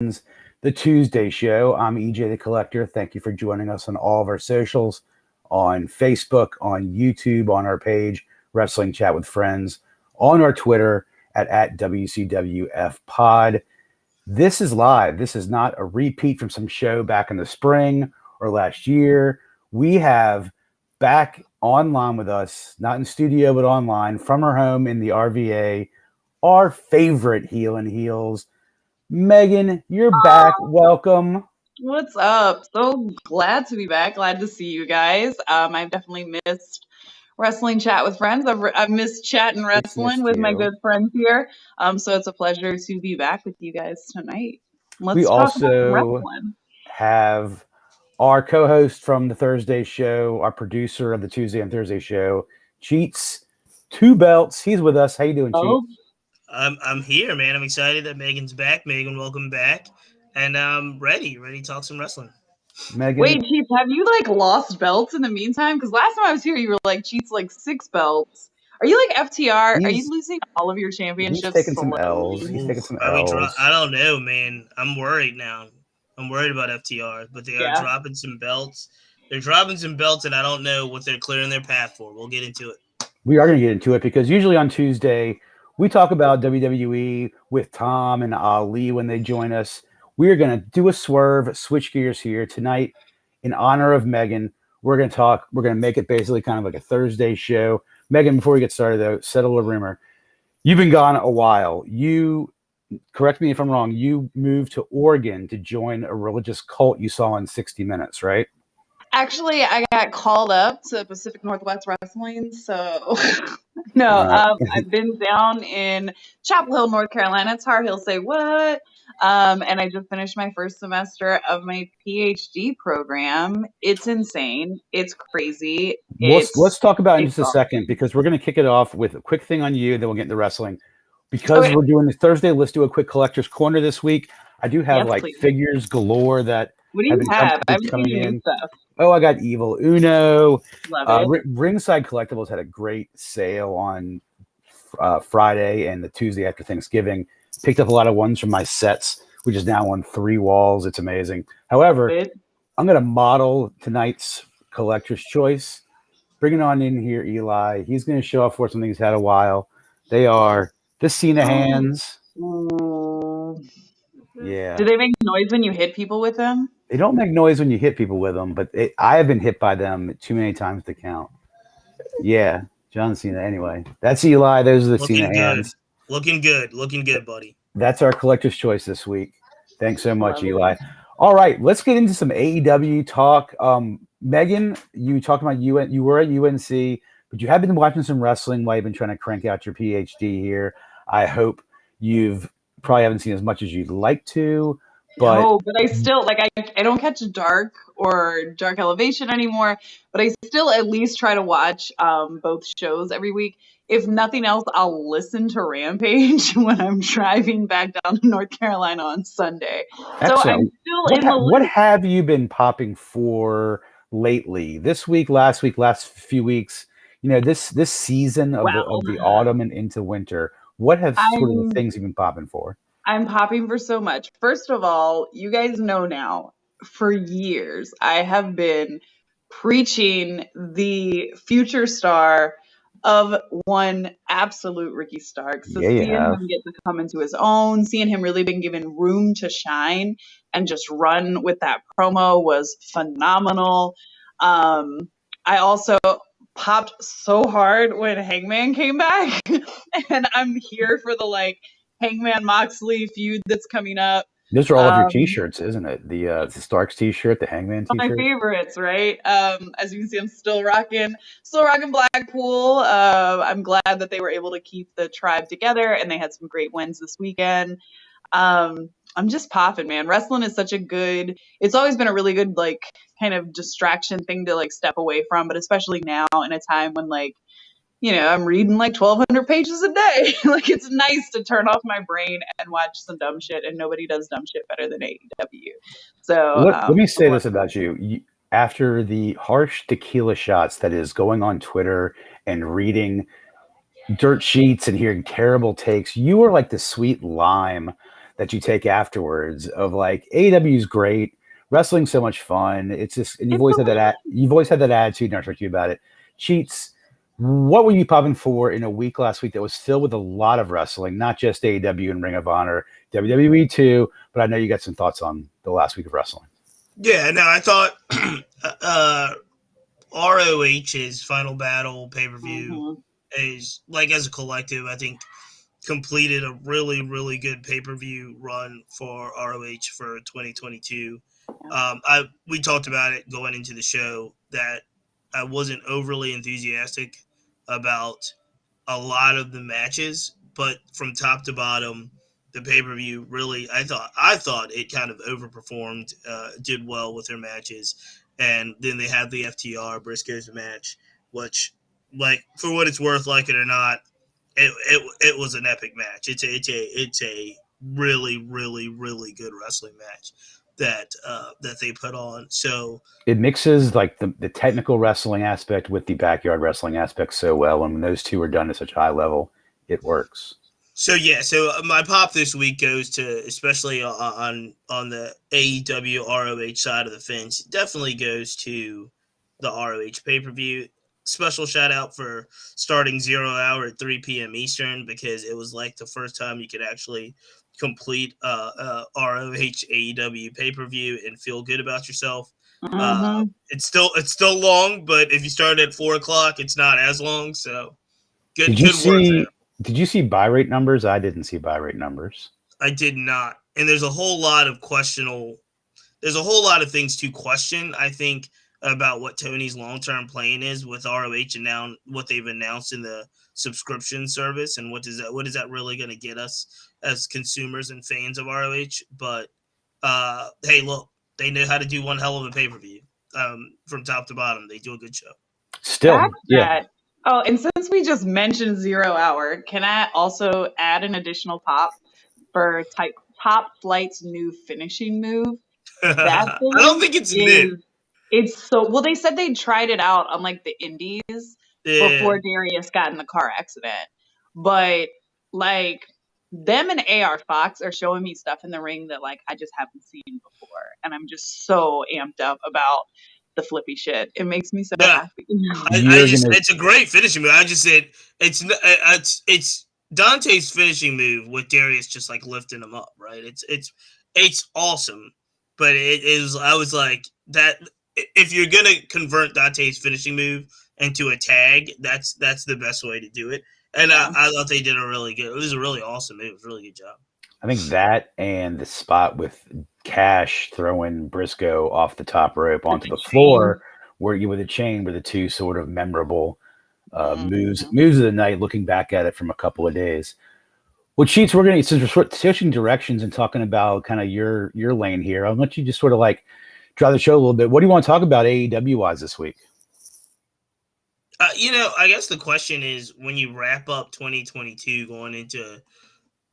the Tuesday show. I'm EJ the Collector. Thank you for joining us on all of our socials, on Facebook, on YouTube, on our page, Wrestling Chat with Friends, on our Twitter at WCWF Pod. This is live. This is not a repeat from some show back in the spring or last year. We have back online with us, not in studio, but online from her home in the RVA, our favorite heel and heels. Megan, you're back. Welcome. What's up? So glad to be back. Glad to see you guys. I've definitely missed wrestling chat with friends. I've missed chatting wrestling with my good friends here. So it's a pleasure to be back with you guys tonight. We Let's talk about also wrestling. have our co-host from the Thursday show, our producer of the Tuesday and Thursday show, Cheats, Two Belts. He's with us. How you doing, Cheats? I'm here, man. I'm excited that Megan's back. Megan, welcome back. And I'm ready to talk some wrestling. Megan. Wait, Cheats, have you lost belts in the meantime? Because last time I was here, you were Cheats 6 belts. Are you FTR? Are you losing all of your championships? He's taking some L's. He's taking some L's. I don't know, man. I'm worried now. I'm worried about FTR, but they are dropping some belts. They're dropping some belts, and I don't know what they're clearing their path for. We'll get into it. We are going to get into it because usually on Tuesday, we talk about WWE with Tom and Ali when they join us. We are going to do a swerve, switch gears here tonight in honor of Megan. We're going to make it basically kind of like a Thursday show. Megan, before we get started though, settle a rumor. You've been gone a while. You, correct me if I'm wrong, you moved to Oregon to join a religious cult you saw in 60 Minutes, right? Actually, I got called up to Pacific Northwest Wrestling, so no, I've been down in Chapel Hill, North Carolina. Tar Heel say what? And I just finished my first semester of my PhD program. It's insane. It's crazy. Let's talk about it in just a second because we're going to kick it off with a quick thing on you, then we'll get into wrestling. Because we're doing this Thursday, let's do a quick collector's corner this week. I do have figures galore that. What do you have? I've seen new stuff. Oh, I got Evil Uno. Love it. Ringside Collectibles had a great sale on Friday and the Tuesday after Thanksgiving. Picked up a lot of ones from my sets, which is now on 3 walls. It's amazing. However, I'm going to model tonight's collector's choice. Bring it on in here, Eli. He's going to show off for something he's had a while. They are the Cena hands. Yeah. Do they make noise when you hit people with them? They don't make noise when you hit people with them, but I have been hit by them too many times to count. Yeah, John Cena. Anyway, that's Eli. Those are the Cena hands. Looking good, buddy. That's our collector's choice this week. Thanks so much, Eli. All right, let's get into some AEW talk. Megan, you talked about you were at UNC, but you have been watching some wrestling while you've been trying to crank out your PhD here. I hope you've probably haven't seen as much as you'd like to. But I still I don't catch Dark or Dark Elevation anymore, but I still at least try to watch both shows every week. If nothing else, I'll listen to Rampage when I'm driving back down to North Carolina on Sunday. Excellent. So I'm still What have you been popping for lately? This week, last few weeks, this season of the autumn and into winter. What have sort of the things you've been popping for? I'm popping for so much. First of all, you guys know now, for years, I have been preaching the future star of one absolute Ricky Starks. So seeing him get to come into his own, seeing him really been given room to shine and just run with that promo was phenomenal. I also popped so hard when Hangman came back, and I'm here for the Hangman Moxley feud that's coming up. Those are all of your T-shirts, isn't it? The Starks T-shirt, the Hangman T-shirt. My favorites, right? As you can see, I'm still rocking Blackpool. I'm glad that they were able to keep the tribe together, and they had some great wins this weekend. I'm just popping, man. Wrestling is such a good. It's always been a really good kind of distraction thing to step away from, but especially now in a time when I'm reading 1,200 pages a day. It's nice to turn off my brain and watch some dumb shit, and nobody does dumb shit better than AEW. So let me say this about you. After the harsh tequila shots that is going on Twitter and reading dirt sheets and hearing terrible takes, you are like the sweet lime that you take afterwards of like AEW is great, wrestling's so much fun. It's just, and you've always had that attitude, and I talked to you about it. Cheats. What were you popping for in a week last week that was filled with a lot of wrestling, not just AEW and Ring of Honor, WWE too, but I know you got some thoughts on the last week of wrestling. Yeah, no, I thought ROH's Final Battle pay-per-view is, like, as a collective, I think completed a really, really good pay-per-view run for ROH for 2022. We talked about it going into the show that I wasn't overly enthusiastic about a lot of the matches, but from top to bottom, the pay-per-view really, I thought it kind of overperformed, did well with their matches. And then they had the FTR Briscoes match, which, like, for what it's worth, like it or not, it was an epic match. It's a really, really, really good wrestling match that they put on. So it mixes like the technical wrestling aspect with the backyard wrestling aspect so well, and when those two are done at such a high level, it works. So my pop this week goes to, especially on the AEW ROH side of the fence, definitely goes to the ROH pay-per-view. Special shout out for starting 0 hour at 3 p.m. Eastern, because it was like the first time you could actually complete ROH AEW pay-per-view and feel good about yourself. It's still long, but if you start at 4 o'clock, it's not as long. So good work there. Did you see buy rate numbers? I didn't see buy rate numbers. I did not. And there's a whole lot of things to question, I think, about what Tony's long-term plan is with ROH and now what they've announced in the subscription service, and what is that really going to get us as consumers and fans of ROH. But hey, look, they know how to do one hell of a pay-per-view from top to bottom. They do a good show. Still, yeah. Oh, and since we just mentioned 0 hour, can I also add an additional pop for Top Flight's new finishing move? I don't think it's new. It's so well. They said they tried it out on like the indies before Darius got in the car accident, but like them and AR Fox are showing me stuff in the ring that like I just haven't seen before, and I'm just so amped up about the flippy shit. It makes me so happy. It's a great finishing move. I just said it's Dante's finishing move with Darius just like lifting him up, right? It's awesome, but it is. I was like that. If you're gonna convert Dante's finishing move into a tag, that's the best way to do it. And I thought they did a really good. It was a really awesome move. It was a really good job. I think that and the spot with Cash throwing Briscoe off the top rope onto the floor, where you with a chain, were the two sort of memorable moves of the night. Looking back at it from a couple of days. Well, Cheats, we're going to, since we're switching directions and talking about kind of your lane here, I'll let you just sort of like drive the show a little bit. What do you want to talk about AEW wise this week? I guess the question is, when you wrap up 2022 going into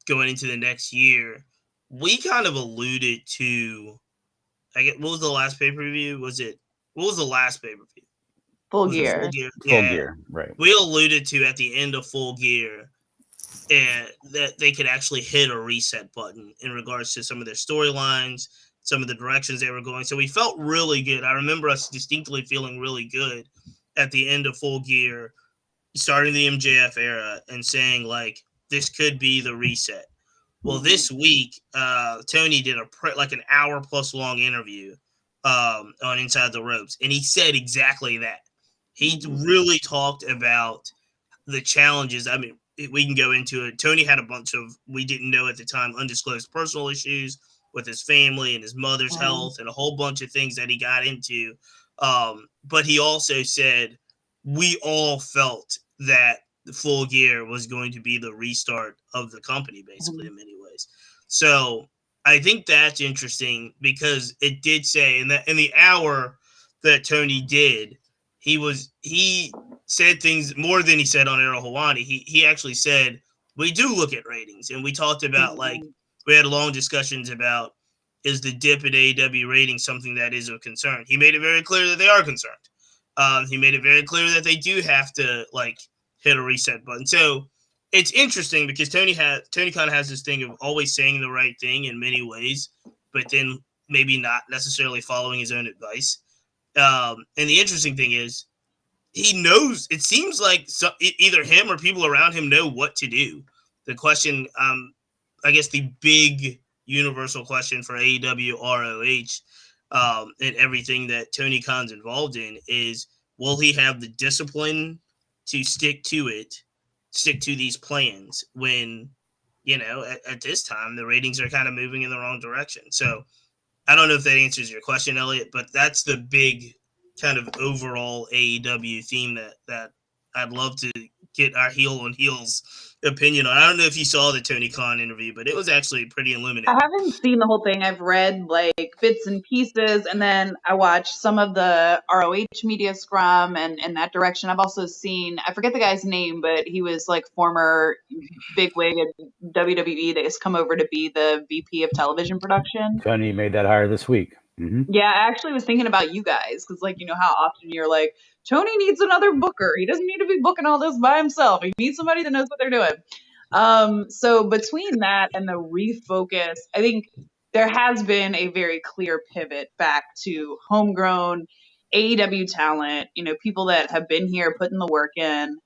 the next year, we kind of alluded to, what was the last pay-per-view? What was the last pay-per-view? Full Gear. Full Gear, right. We alluded to at the end of Full Gear that they could actually hit a reset button in regards to some of their storylines, some of the directions they were going. So we felt really good. I remember us distinctly feeling really good at the end of Full Gear, starting the MJF era, and saying, like, this could be the reset. Well, this week, Tony did an hour plus long interview on Inside the Ropes, and he said exactly that. He really talked about the challenges. I mean, we can go into it. Tony had a bunch of, we didn't know at the time, undisclosed personal issues with his family and his mother's health and a whole bunch of things that he got into. But he also said, we all felt that the Full Gear was going to be the restart of the company, basically, in many ways. So I think that's interesting, because it did say in the hour that Tony did, he said things more than he said on Errol Hawani. He actually said, we do look at ratings, and we talked about, like, we had long discussions about, is the dip in AEW ratings something that is of concern? He made it very clear that they are concerned. He made it very clear that they do have to, like, hit a reset button. So it's interesting because Tony Khan has this thing of always saying the right thing in many ways, but then maybe not necessarily following his own advice. And the interesting thing is, he knows. It seems like either him or people around him know what to do. The question, I guess, the big universal question for AEW ROH and everything that Tony Khan's involved in is: will he have the discipline to stick to these plans when, at this time the ratings are kind of moving in the wrong direction? So I don't know if that answers your question, Elliot, but that's the big kind of overall AEW theme that I'd love to get our heel on heels opinion on. I don't know if you saw the Tony Khan interview, but it was actually pretty illuminating. I haven't seen the whole thing. I've read like bits and pieces, and then I watched some of the ROH media scrum and that direction. I've also seen, I forget the guy's name, but he was like former bigwig at WWE that has come over to be the VP of television production. Tony made that hire this week. Yeah, I actually was thinking about you guys because, like, you know how often you're like, Tony needs another booker. He doesn't need to be booking all this by himself. He needs somebody that knows what they're doing. So between that and the refocus, I think there has been a very clear pivot back to homegrown AEW talent, people that have been here putting the work in.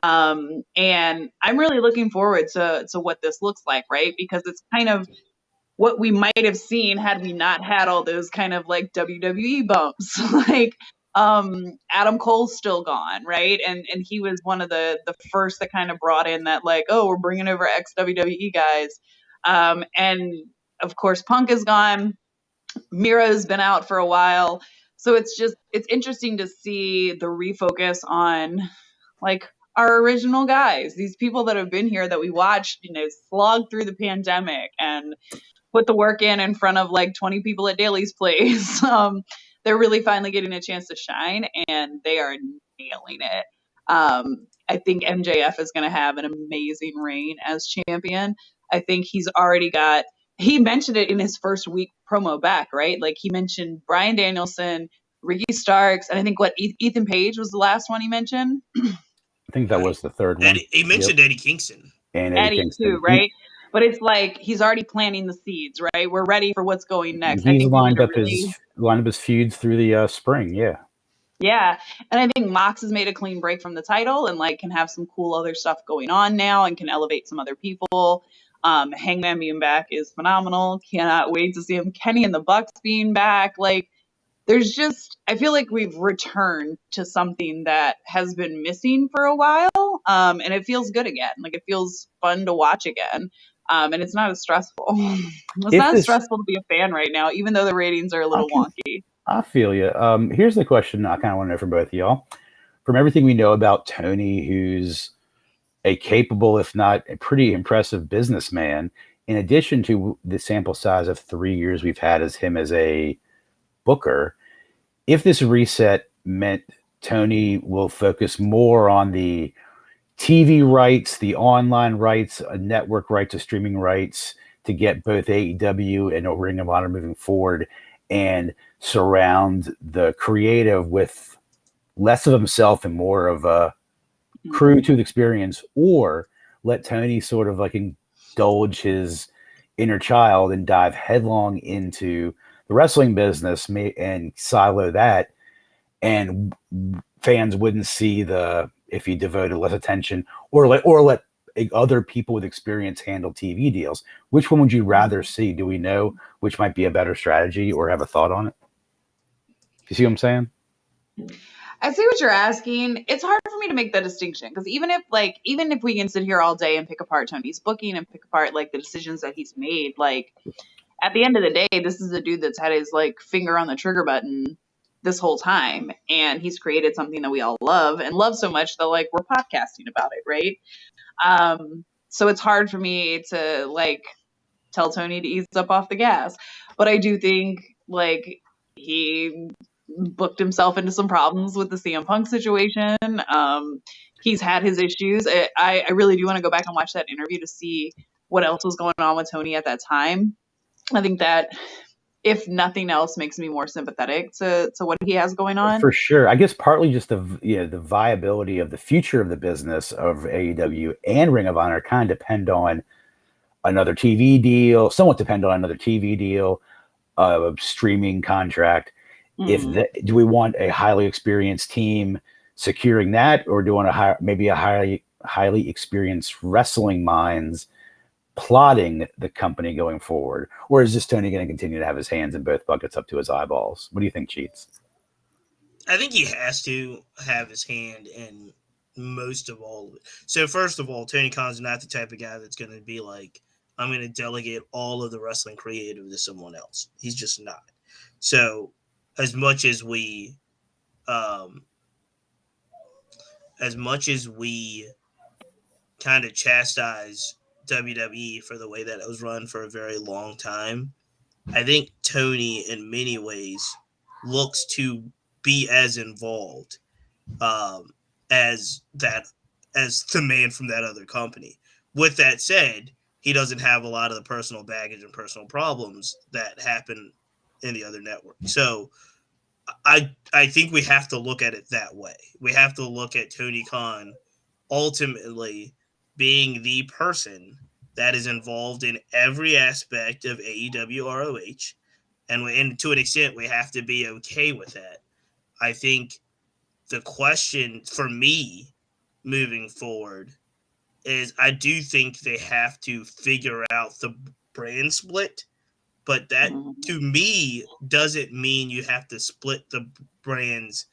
And I'm really looking forward to what this looks like, right? Because it's kind of what we might have seen had we not had all those kind of like WWE bumps. Like Adam Cole's still gone, right? And he was one of the first that kind of brought in that like, oh, we're bringing over ex WWE guys. And of course Punk is gone. Mira's been out for a while. So it's interesting to see the refocus on like our original guys, these people that have been here that we watched, slog through the pandemic and put the work in front of like 20 people at Daly's Place. They're really finally getting a chance to shine, and they are nailing it. I think MJF is going to have an amazing reign as champion. I think he mentioned it in his first week promo back, right? Like he mentioned Bryan Danielson, Ricky Starks, and I think Ethan Page was the last one he mentioned. I think that was the third one. He mentioned Eddie Kingston. And Eddie Kingston too, right? But it's like he's already planting the seeds, right? We're ready for what's going next. He's lined up his feuds through the spring, yeah. Yeah, and I think Mox has made a clean break from the title and like can have some cool other stuff going on now and can elevate some other people. Hangman being back is phenomenal. Cannot wait to see him. Kenny and the Bucks being back. Like, I feel like we've returned to something that has been missing for a while, and it feels good again. Like it feels fun to watch again. And it's not as stressful. It's not as stressful to be a fan right now, even though the ratings are a little wonky. I feel you. Here's the question I kind of want to know from both of y'all. From everything we know about Tony, who's a capable, if not a pretty impressive businessman, in addition to the sample size of 3 years we've had as him as a booker, if this reset meant Tony will focus more on the TV rights, the online rights, network rights, streaming rights to get both AEW and Ring of Honor moving forward and surround the creative with less of himself and more of a crew to the experience, or let Tony sort of like indulge his inner child and dive headlong into the wrestling business and silo that, and fans wouldn't see if he devoted less attention or let other people with experience handle TV deals. Which one would you rather see? Do we know which might be a better strategy or have a thought on it? You see what I'm saying? I see what you're asking. It's hard for me to make the distinction because even if we can sit here all day and pick apart Tony's booking and pick apart like the decisions that he's made, like at the end of the day, this is a dude that's had his like finger on the trigger button this whole time, and he's created something that we all love so much that like we're podcasting about it, right? So it's hard for me to like tell Tony to ease up off the gas, but I do think like he booked himself into some problems with the CM Punk situation. He's had his issues. I really do want to go back and watch that interview to see what else was going on with Tony at that time. I think that if nothing else, makes me more sympathetic to what he has going on. For sure. I guess partly just the viability of the future of the business of AEW and Ring of Honor kind of depend on another TV deal, somewhat depend on another TV deal, a streaming contract. Do we want a highly experienced team securing that, or do we want maybe a highly experienced wrestling minds plotting the company going forward? Or is just Tony going to continue to have his hands in both buckets up to his eyeballs? What do you think, Cheats? I think he has to have his hand in most of all of it. So first of all, Tony Khan's not the type of guy that's going to be like, I'm going to delegate all of the wrestling creative to someone else. He's just not. So as much as we kind of chastise WWE for the way that it was run for a very long time, I think Tony in many ways looks to be as involved as the man from that other company. With that said, he doesn't have a lot of the personal baggage and personal problems that happen in the other network. So I think we have to look at it that way. We have to look at Tony Khan ultimately being the person that is involved in every aspect of AEW ROH. And to an extent, we have to be okay with that. I think the question for me moving forward is I do think they have to figure out the brand split, but that to me doesn't mean you have to split the brands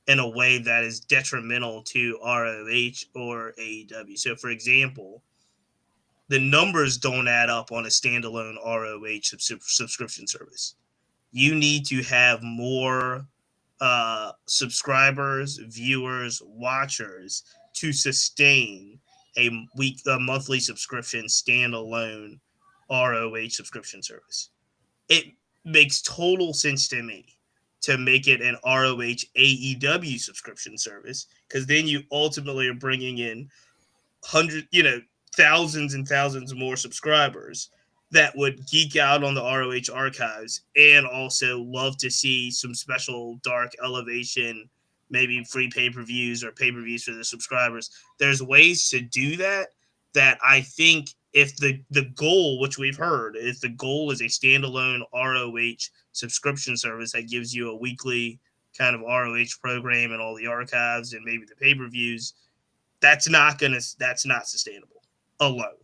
in a way that is detrimental to ROH or AEW. So, for example, the numbers don't add up on a standalone ROH subscription service. You need to have more subscribers, viewers, watchers to sustain a monthly subscription standalone ROH subscription service. It makes total sense to me to make it an ROH AEW subscription service, because then you ultimately are bringing in thousands and thousands more subscribers that would geek out on the ROH archives and also love to see some special dark elevation, maybe free pay-per-views or pay-per-views for the subscribers. There's ways to do that I think if the goal, which we've heard, if the goal is a standalone ROH subscription service that gives you a weekly kind of ROH program and all the archives and maybe the pay-per-views, that's not sustainable alone.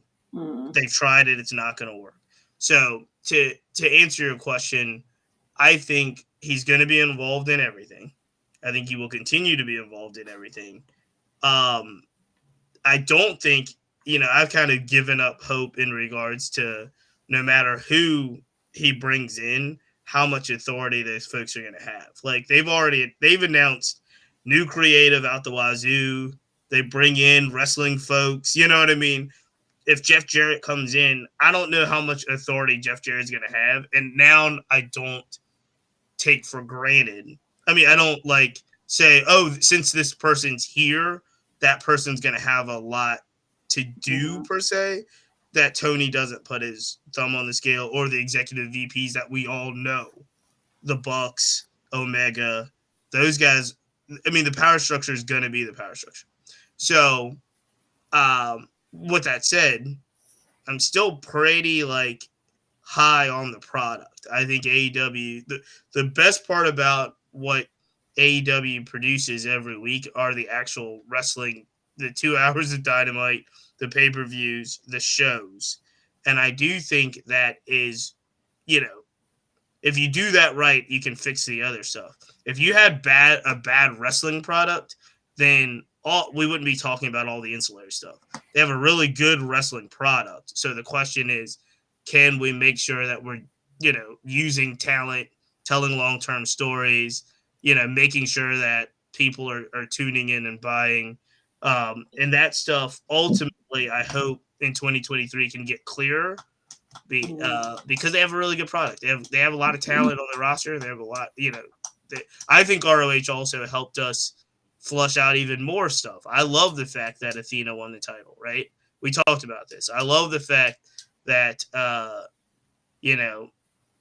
They've tried it. It's not going to work. So to answer your question, I think he's going to be involved in everything. I think he will continue to be involved in everything. I don't think, I've kind of given up hope in regards to no matter who he brings in, how much authority those folks are going to have. Like they've announced new creative out the wazoo. They bring in wrestling folks. You know what I mean? If Jeff Jarrett comes in, I don't know how much authority Jeff Jarrett's going to have. And now I don't take for granted. I mean, I don't say, oh, since this person's here, that person's going to have a lot to do per se, that Tony doesn't put his thumb on the scale, or the executive VPs that we all know, the Bucks, Omega, those guys. I mean, the power structure is going to be the power structure. So, with that said, I'm still pretty high on the product. I think AEW, the best part about what AEW produces every week are the actual wrestling, the 2 hours of Dynamite, the pay-per-views, the shows. And I do think that is, if you do that right, you can fix the other stuff. If you had a bad wrestling product, then we wouldn't be talking about all the ancillary stuff. They have a really good wrestling product. So the question is, can we make sure that we're, using talent, telling long-term stories, making sure that people are tuning in and buying, and that stuff ultimately, I hope in 2023 can get clearer, because they have a really good product. They have a lot of talent on their roster. They have a lot, I think ROH also helped us flush out even more stuff. I love the fact that Athena won the title, right? We talked about this. I love the fact that,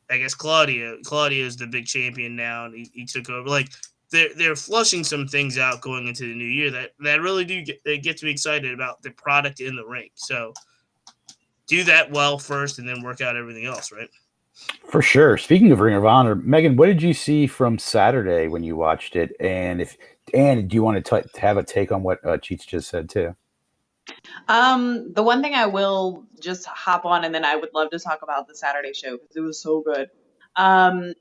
I guess Claudio is the big champion now, and he took over. Like they're flushing some things out going into the new year that really do get me excited about the product in the ring. So do that well first, and then work out everything else, right? For sure. Speaking of Ring of Honor, Megan, what did you see from Saturday when you watched it? And do you want to have a take on what Cheats just said too? The one thing I will just hop on, and then I would love to talk about the Saturday show because it was so good.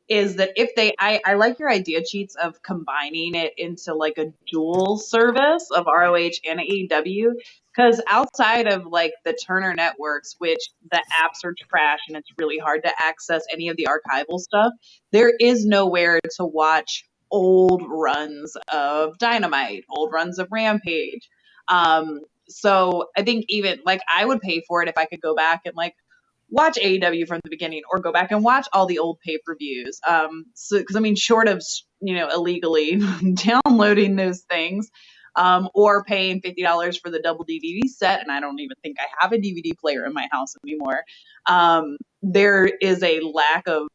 Is that if I like your idea, Cheats, of combining it into like a dual service of ROH and AEW, because outside of like the Turner networks, which the apps are trash and it's really hard to access any of the archival stuff, there is nowhere to watch old runs of Dynamite, old runs of Rampage. So I think even like I would pay for it if I could go back and like watch AEW from the beginning or go back and watch all the old pay-per-views. So, cause I mean, short of, illegally downloading those things, or paying $50 for the double DVD set. And I don't even think I have a DVD player in my house anymore. There is a lack of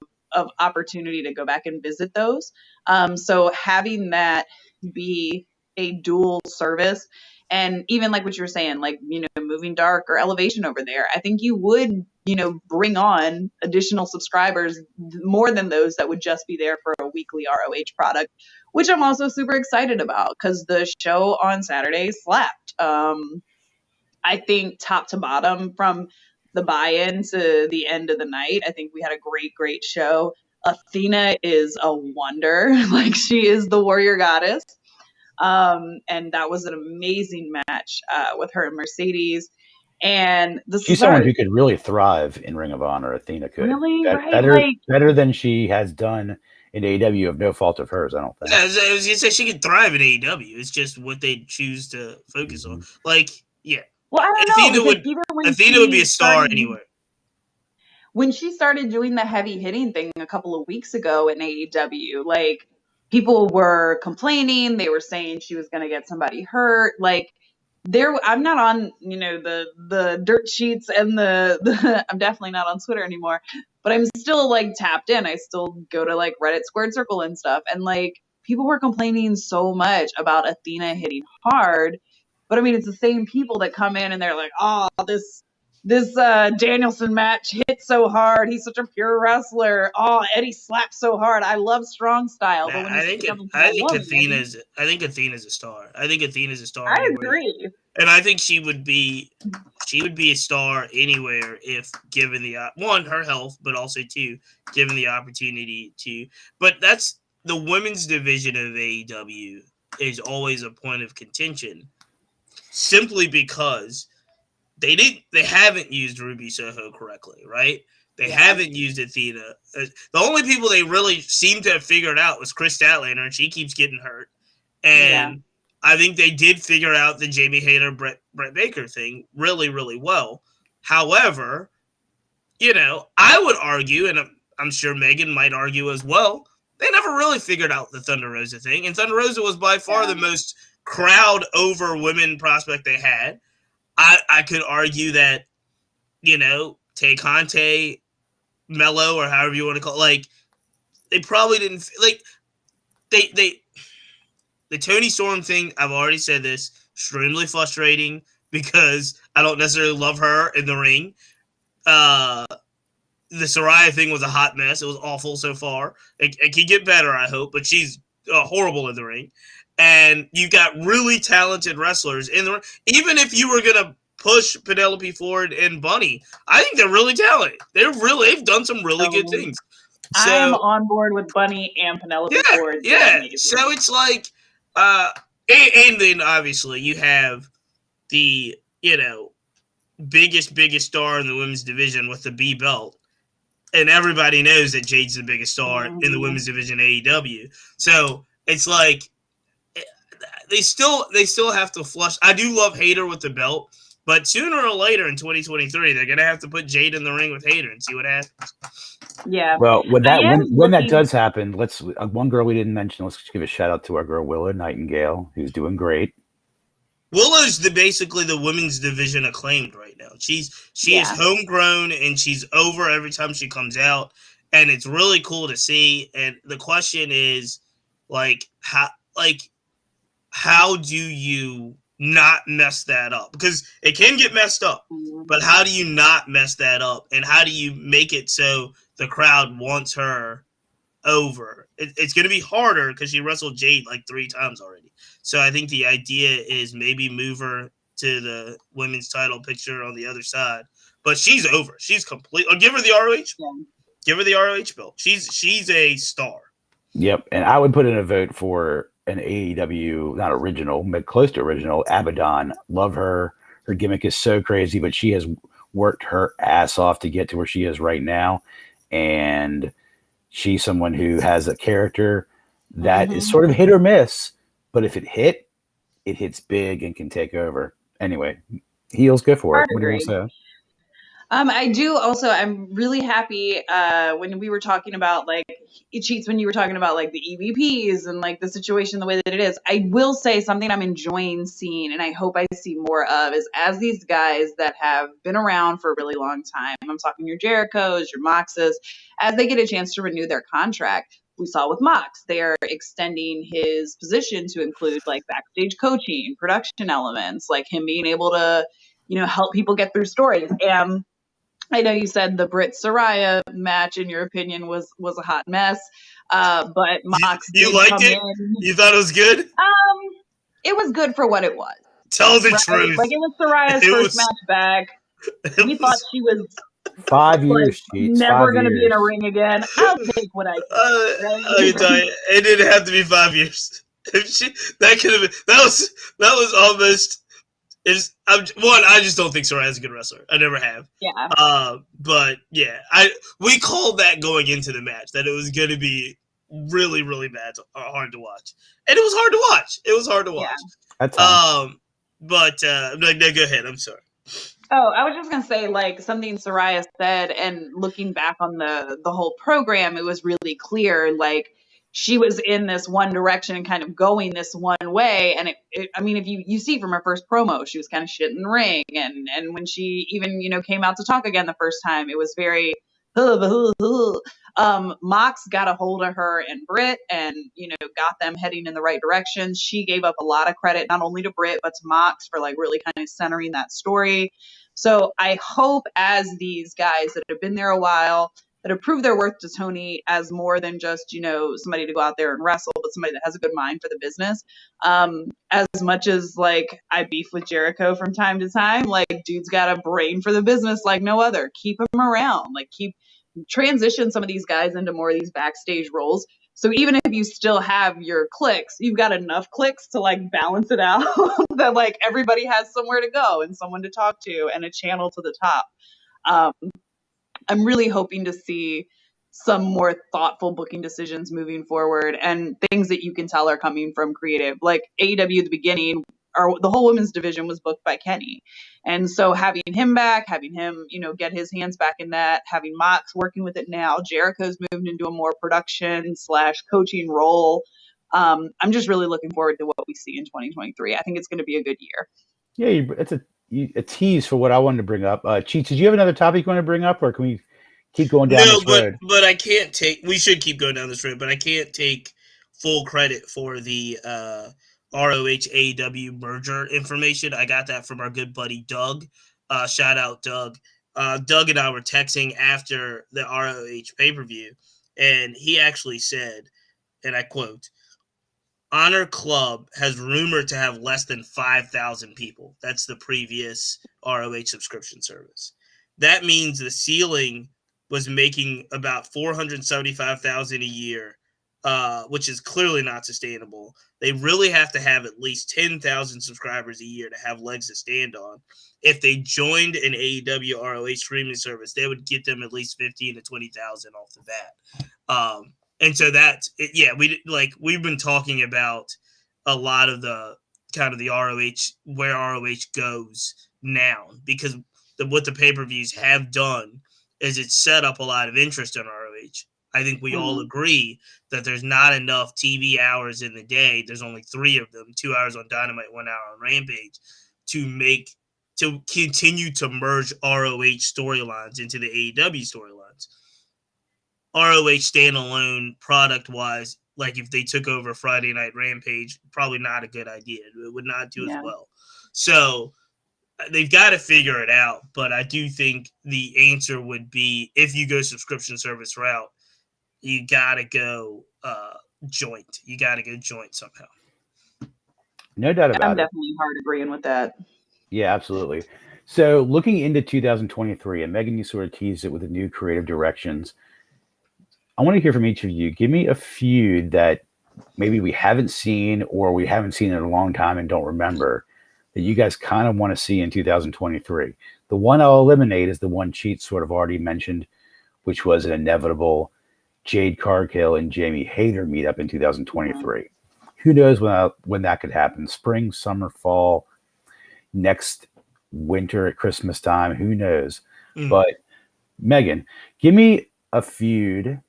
opportunity to go back and visit those. So having that be a dual service, and even like what you were saying, like, moving Dark or Elevation over there, I think you would, bring on additional subscribers more than those that would just be there for a weekly ROH product, which I'm also super excited about because the show on Saturday slapped. I think top to bottom, from the buy-in to the end of the night, I think we had a great show. Athena is a wonder. Like, she is the warrior goddess. And that was an amazing match with her and Mercedes. And she's someone who could really thrive in Ring of Honor. Athena could. Really? Right? Better than she has done in AEW of no fault of hers, I don't think. Yeah, I was going to say she could thrive in AEW. It's just what they choose to focus on. Like, yeah. Well, I don't know. Athena would be a star anywhere. When she started doing the heavy hitting thing a couple of weeks ago in AEW, like, people were complaining. They were saying she was going to get somebody hurt. Like, I'm not on, the dirt sheets and I'm definitely not on Twitter anymore, but I'm still like tapped in. I still go to like Reddit Squared Circle and stuff. And like, people were complaining so much about Athena hitting hard, but I mean, it's the same people that come in and they're like, oh, this Danielson match hit so hard. He's such a pure wrestler. Oh, Eddie slaps so hard. I love strong style. Nah, but when I think Athena's a star. I think Athena's a star. I agree. And I think she would be a star anywhere if given the her health, but also two, given the opportunity to. But that's the women's division of AEW is always a point of contention, simply because they haven't used Ruby Soho correctly, right? They haven't used Athena. The only people they really seem to have figured out was Chris Statlander, and she keeps getting hurt. And I think they did figure out the Jamie Hayter, Brett Baker thing really, really well. However, I would argue, and I'm sure Megan might argue as well, they never really figured out the Thunder Rosa thing. And Thunder Rosa was by far the most crowd over women prospect they had. I could argue that, Tay Conte, Mello, or however you want to call it, like, they probably didn't, like, the Toni Storm thing, I've already said this, extremely frustrating because I don't necessarily love her in the ring. The Saraya thing was a hot mess. It was awful so far. It could get better, I hope, but she's horrible in the ring. And you've got really talented wrestlers in the ring. Even if you were going to push Penelope Ford and Bunny, I think they're really talented. They've done some really good things. So, I'm on board with Bunny and Penelope Ford. Yeah. So it's like, and then obviously you have the, biggest star in the women's division with the B belt. And everybody knows that Jade's the biggest star in the women's division AEW. So it's like, they still have to flush. I do love Hayter with the belt, but sooner or later in 2023, they're gonna have to put Jade in the ring with Hayter and see what happens. Yeah. Well, when that does happen, let's one girl we didn't mention. Let's give a shout out to our girl Willow Nightingale, who's doing great. Willow's basically the women's division acclaimed right now. She is homegrown and she's over every time she comes out. and it's really cool to see. And the question is, how do you not mess that up? Because it can get messed up, but how do you not mess that up? And how do you make it so the crowd wants her over? It's going to be harder because she wrestled Jade like 3 times already. So I think the idea is maybe move her to the women's title picture on the other side. But she's over. She's complete. Or give her the ROH. Yeah. Give her the ROH belt. She's a star. Yep, and I would put in a vote for an AEW, not original, but close to original, Abaddon. Love her. Her gimmick is so crazy, but she has worked her ass off to get to where she is right now. And she's someone who has a character that is sort of hit or miss, but if it hits big and can take over. Anyway, heels, go for it. What do you want to say? I do also, I'm really happy when we were talking about like Cheats, when you were talking about like the EVPs and like the situation the way that it is. I will say something I'm enjoying seeing, and I hope I see more of, is as these guys that have been around for a really long time, I'm talking your Jerichos, your Moxes, as they get a chance to renew their contract. We saw with Mox, they are extending his position to include like backstage coaching, production elements, like him being able to, help people get through stories. And I know you said the Britt Saraya match, in your opinion, was a hot mess, but Mox you liked come it? in. You thought it was good? It was good for what it was. Tell the truth. Like, it was Saraya's first match back. We thought she was 5 years, Cheats. never going to be in a years. ring again. I'll take what I get. Right? I can tell you, it didn't have to be 5 years. That could have been. That was almost. I just don't think Soraya's a good wrestler. I never have. Yeah. But yeah, we called that going into the match that it was going to be really, really bad, hard to watch, and it was hard to watch. It was hard to watch. Yeah. That's but no, go ahead. I'm sorry. Oh, I was just gonna say, like, something Saraya said, and looking back on the whole program, it was really clear, like, she was in this one direction and kind of going this one way. And I mean, if you see from her first promo, she was kind of shit in the ring. And when she even, came out to talk again the first time, it was very, Mox got a hold of her and Britt and, got them heading in the right direction. She gave up a lot of credit, not only to Britt, but to Mox for like really kind of centering that story. So I hope as these guys that have been there a while, that have proved their worth to Tony as more than just, somebody to go out there and wrestle, but somebody that has a good mind for the business. As much as like I beef with Jericho from time to time, like dude's got a brain for the business like no other. Keep him around, like transition some of these guys into more of these backstage roles. So even if you still have your clicks, you've got enough clicks to like balance it out that like everybody has somewhere to go and someone to talk to and a channel to the top. I'm really hoping to see some more thoughtful booking decisions moving forward and things that you can tell are coming from creative. Like AEW at the beginning, the whole women's division was booked by Kenny. And so having him back, having him, get his hands back in that, having Mox working with it now, Jericho's moved into a more production / coaching role. I'm just really looking forward to what we see in 2023. I think it's going to be a good year. Yeah, it's a tease for what I wanted to bring up. Cheats, did you have another topic you want to bring up, or can we keep going down this road? But I can't take. We should keep going down this road, but I can't take full credit for the ROH AEW merger information. I got that from our good buddy Doug. Shout out Doug. Doug and I were texting after the ROH pay-per-view, and he actually said, and I quote, Honor Club has rumored to have less than 5,000 people. That's the previous ROH subscription service. That means the ceiling was making about $475,000 a year, which is clearly not sustainable. They really have to have at least 10,000 subscribers a year to have legs to stand on. If they joined an AEW ROH streaming service, they would get them at least 15 to 20,000 off the bat. And so that's it. Yeah, we've been talking about a lot of the kind of the ROH, where ROH goes now, because what the pay-per-views have done is it's set up a lot of interest in ROH. I think we all agree that there's not enough TV hours in the day. There's only 3 of them, 2 hours on Dynamite, 1 hour on Rampage, to continue to merge ROH storylines into the AEW storylines. ROH standalone product wise, like if they took over Friday Night Rampage, probably not a good idea. It would not do as well. So they've got to figure it out. But I do think the answer would be, if you go subscription service route, you got to go joint. You got to go joint somehow. No doubt about I'm it. definitely hard agreeing with that. Yeah, absolutely. So looking into 2023, and Megan, you sort of teased it with the new creative directions. I want to hear from each of you. Give me a feud that maybe we haven't seen or we haven't seen in a long time and don't remember that you guys kind of want to see in 2023. The one I'll eliminate is the one Cheat sort of already mentioned, which was an inevitable Jade Cargill and Jamie Hayter meetup in 2023. Who knows when that could happen? Spring, summer, fall, next winter at Christmas time. Who knows? But Megan, give me a feud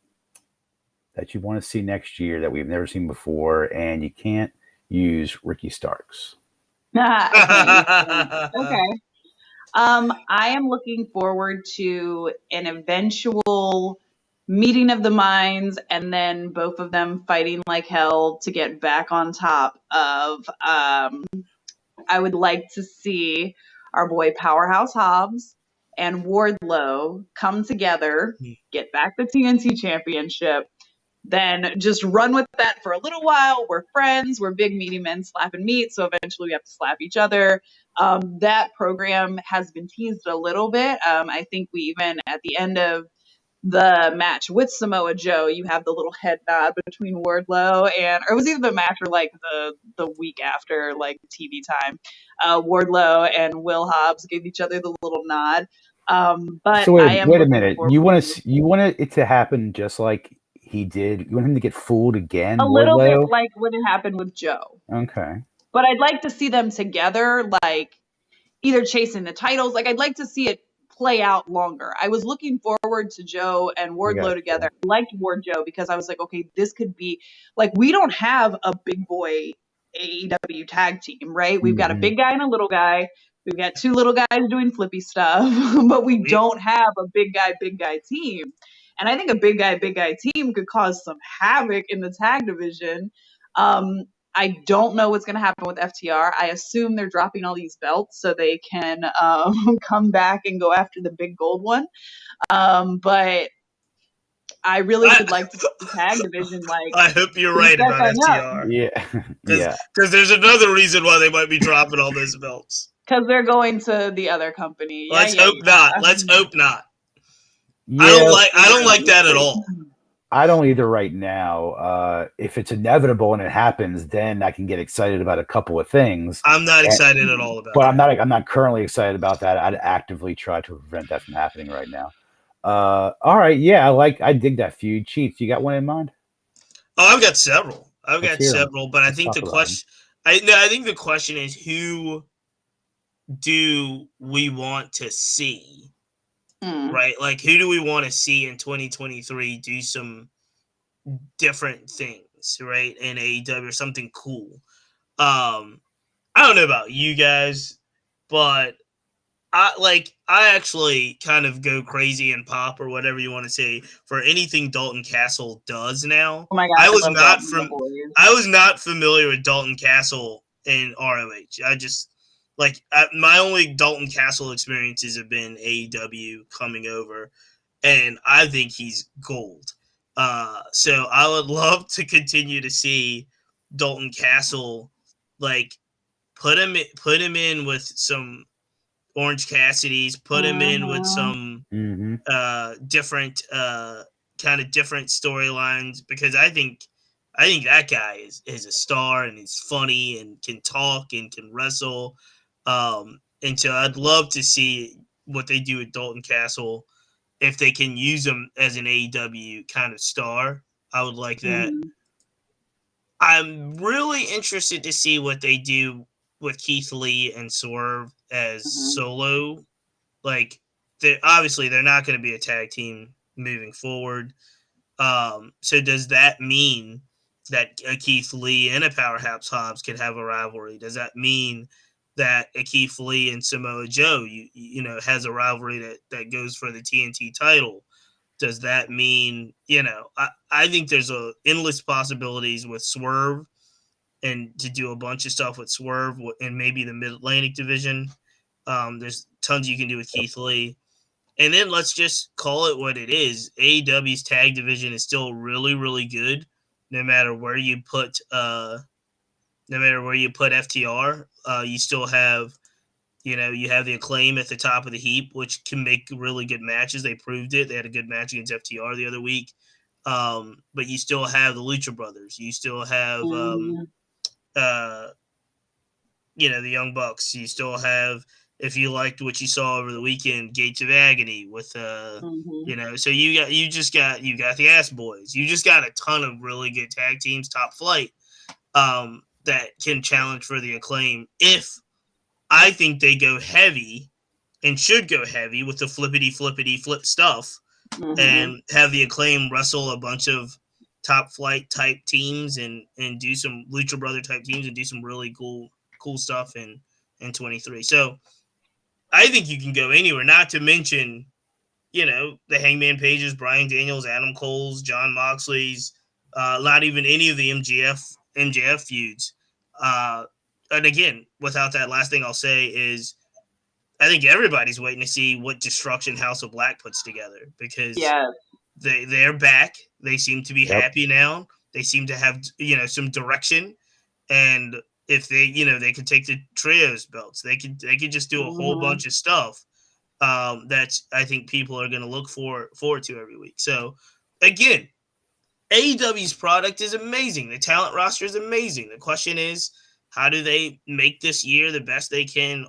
that you want to see next year that we've never seen before, and you can't use Ricky Starks. Okay. I am looking forward to an eventual meeting of the minds, and then both of them fighting like hell to get back on top of. I would like to see our boy Powerhouse Hobbs and Wardlow come together, get back the TNT Championship, then just run with that for a little while. We're friends. We're big meaty men slapping meat, so eventually we have to slap each other. That program has been teased a little bit. I think we even, at the end of the match with Samoa Joe, you have the little head nod between Wardlow or it was either the match or like the week after, like TV time. Wardlow and Will Hobbs gave each other the little nod. But So I am wait a looking minute. forward You want to it to happen just like he did? You want him to get fooled again, a little bit Wardlow? like what had happened with Joe. Okay. But I'd like to see them together, like either chasing the titles. Like I'd like to see it play out longer. I was looking forward to Joe and Wardlow together. I liked Ward Joe because I was like, okay, this could be like, we don't have a big boy AEW tag team, right? We've got a big guy and a little guy. We've got two little guys doing flippy stuff, but we don't have a big guy team. And I think a big guy team could cause some havoc in the tag division. I don't know what's going to happen with FTR. I assume they're dropping all these belts so they can come back and go after the big gold one. But I really would like to see the tag division. Like, I hope you're right about FTR. Yeah. Because there's another reason why they might be dropping all those belts. Because they're going to the other company. Let's hope not. Let's hope not. Yeah. I don't like that at all. I don't either right now. If it's inevitable and it happens, then I can get excited about a couple of things. I'm not excited at all about that. But I'm not currently excited about that. I'd actively try to prevent that from happening right now. All right. Yeah, I dig that feud. Cheats, you got one in mind? Oh, I've got several. But I think the question I think the question is, who do we want to see? Right? Like, who do we want to see in 2023 do some different things, right? In AEW or something cool. I don't know about you guys, but I actually kind of go crazy and pop or whatever you want to say for anything Dalton Castle does now. Oh my God, I was not familiar with Dalton Castle in ROH. My only Dalton Castle experiences have been AEW coming over, and I think he's gold. So I would love to continue to see Dalton Castle, like put him in with some Orange Cassidy's, put him in with some different kind of different storylines, because I think that guy is a star and he's funny and can talk and can wrestle. And so I'd love to see what they do with Dalton Castle. If they can use him as an AEW kind of star, I would like that. I'm really interested to see what they do with Keith Lee and Swerve as solo. Like, they're not going to be a tag team moving forward. So does that mean that a Keith Lee and a Powerhouse Hobbs could have a rivalry? Does that mean that a Keith Lee and Samoa Joe, has a rivalry that goes for the TNT title? Does that mean, I think there's endless possibilities with Swerve and to do a bunch of stuff with Swerve and maybe the Mid-Atlantic division. There's tons you can do with Keith Lee. And then let's just call it what it is. AEW's tag division is still really, really good, no matter where you put FTR. You still have, you have the Acclaim at the top of the heap, which can make really good matches. They proved it. They had a good match against FTR the other week. But you still have the Lucha Brothers. You still have, the Young Bucks. You still have, if you liked what you saw over the weekend, Gates of Agony with, so you got the Ass Boys. You just got a ton of really good tag teams, top flight, that can challenge for the Acclaim if I think they go heavy and should go heavy with the flippity flip stuff and have the Acclaim wrestle a bunch of top flight type teams and do some Lucha Brother type teams and do some really cool stuff in 23. So I think you can go anywhere, not to mention, the Hangman Pages, Bryan Daniels, Adam Cole's, John Moxley's, not even any of the MJF feuds. And again, without that, last thing I'll say is I think everybody's waiting to see what destruction House of Black puts together because they're back. They seem to be happy now. They seem to have, some direction. And if they, they could take the trios belts, they could just do a whole bunch of stuff that I think people are going to look forward to every week. So again, AEW's product is amazing. The talent roster is amazing. The question is, how do they make this year the best they can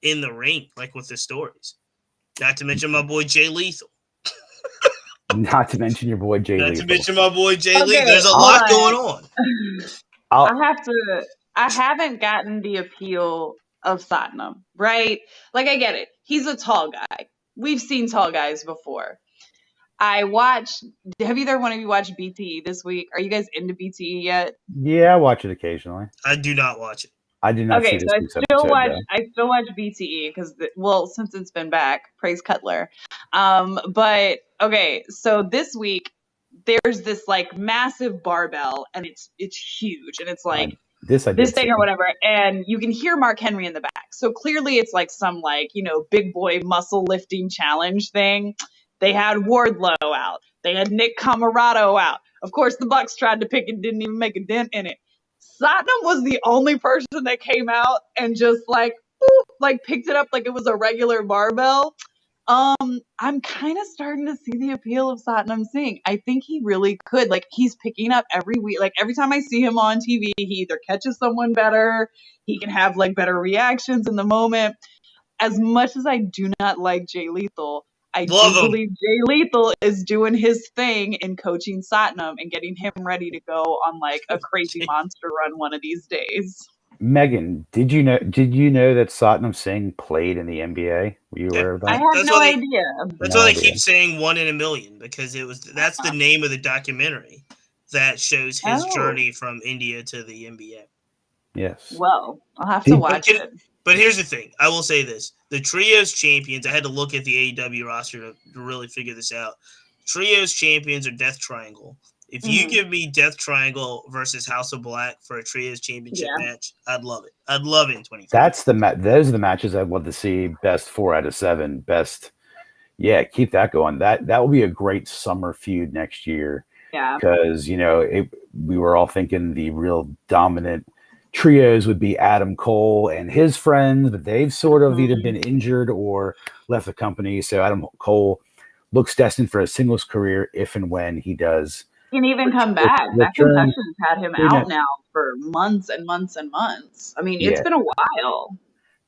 in the ring, like with the stories? Not to mention my boy Jay Lethal. Not to mention your boy Jay Lethal. Not to mention my boy Jay Lethal. There's a lot going on. I haven't gotten the appeal of Satnam, right? Like, I get it. He's a tall guy. We've seen tall guys before. Have either one of you watched BTE this week? Are you guys into BTE yet? Yeah, I watch it occasionally. I do not watch it. I did not see this week's episode. I still watch BTE because, since it's been back, praise Cutler. But okay, so this week there's this like massive barbell and it's huge and it's like this thing or whatever, and you can hear Mark Henry in the back. So clearly it's like some big boy muscle lifting challenge thing. They had Wardlow out. They had Nick Comoroto out. Of course, the Bucks tried to pick it, didn't even make a dent in it. Satnam was the only person that came out and just picked it up like it was a regular barbell. I'm kind of starting to see the appeal of Satnam Singh. I think he really could. Like, he's picking up every week. Like, every time I see him on TV, he either catches someone better, he can have better reactions in the moment. As much as I do not like Jay Lethal, I do believe Jay Lethal is doing his thing in coaching Satnam and getting him ready to go on a crazy monster run one of these days. Megan, did you know that Satnam Singh played in the NBA? Were you aware of that? I had no idea. That's why they keep saying 1 in a million, because that's the name of the documentary that shows his journey from India to the NBA. Yes. Well, I'll have to watch it. But here's the thing. I will say this. The Trios champions, I had to look at the AEW roster to really figure this out. Trios champions are Death Triangle. If you give me Death Triangle versus House of Black for a Trios championship match, I'd love it. I'd love it in 20. Those are the matches I'd love to see. Best 4 out of 7. Best. Yeah, keep that going. That will be a great summer feud next year. Yeah. Because, we were all thinking the real dominant trios would be Adam Cole and his friends, but they've sort of either been injured or left the company. So Adam Cole looks destined for a singles career if and when he does. He can even come back. That concussion's had him out now for months and months and months. I mean, it's been a while.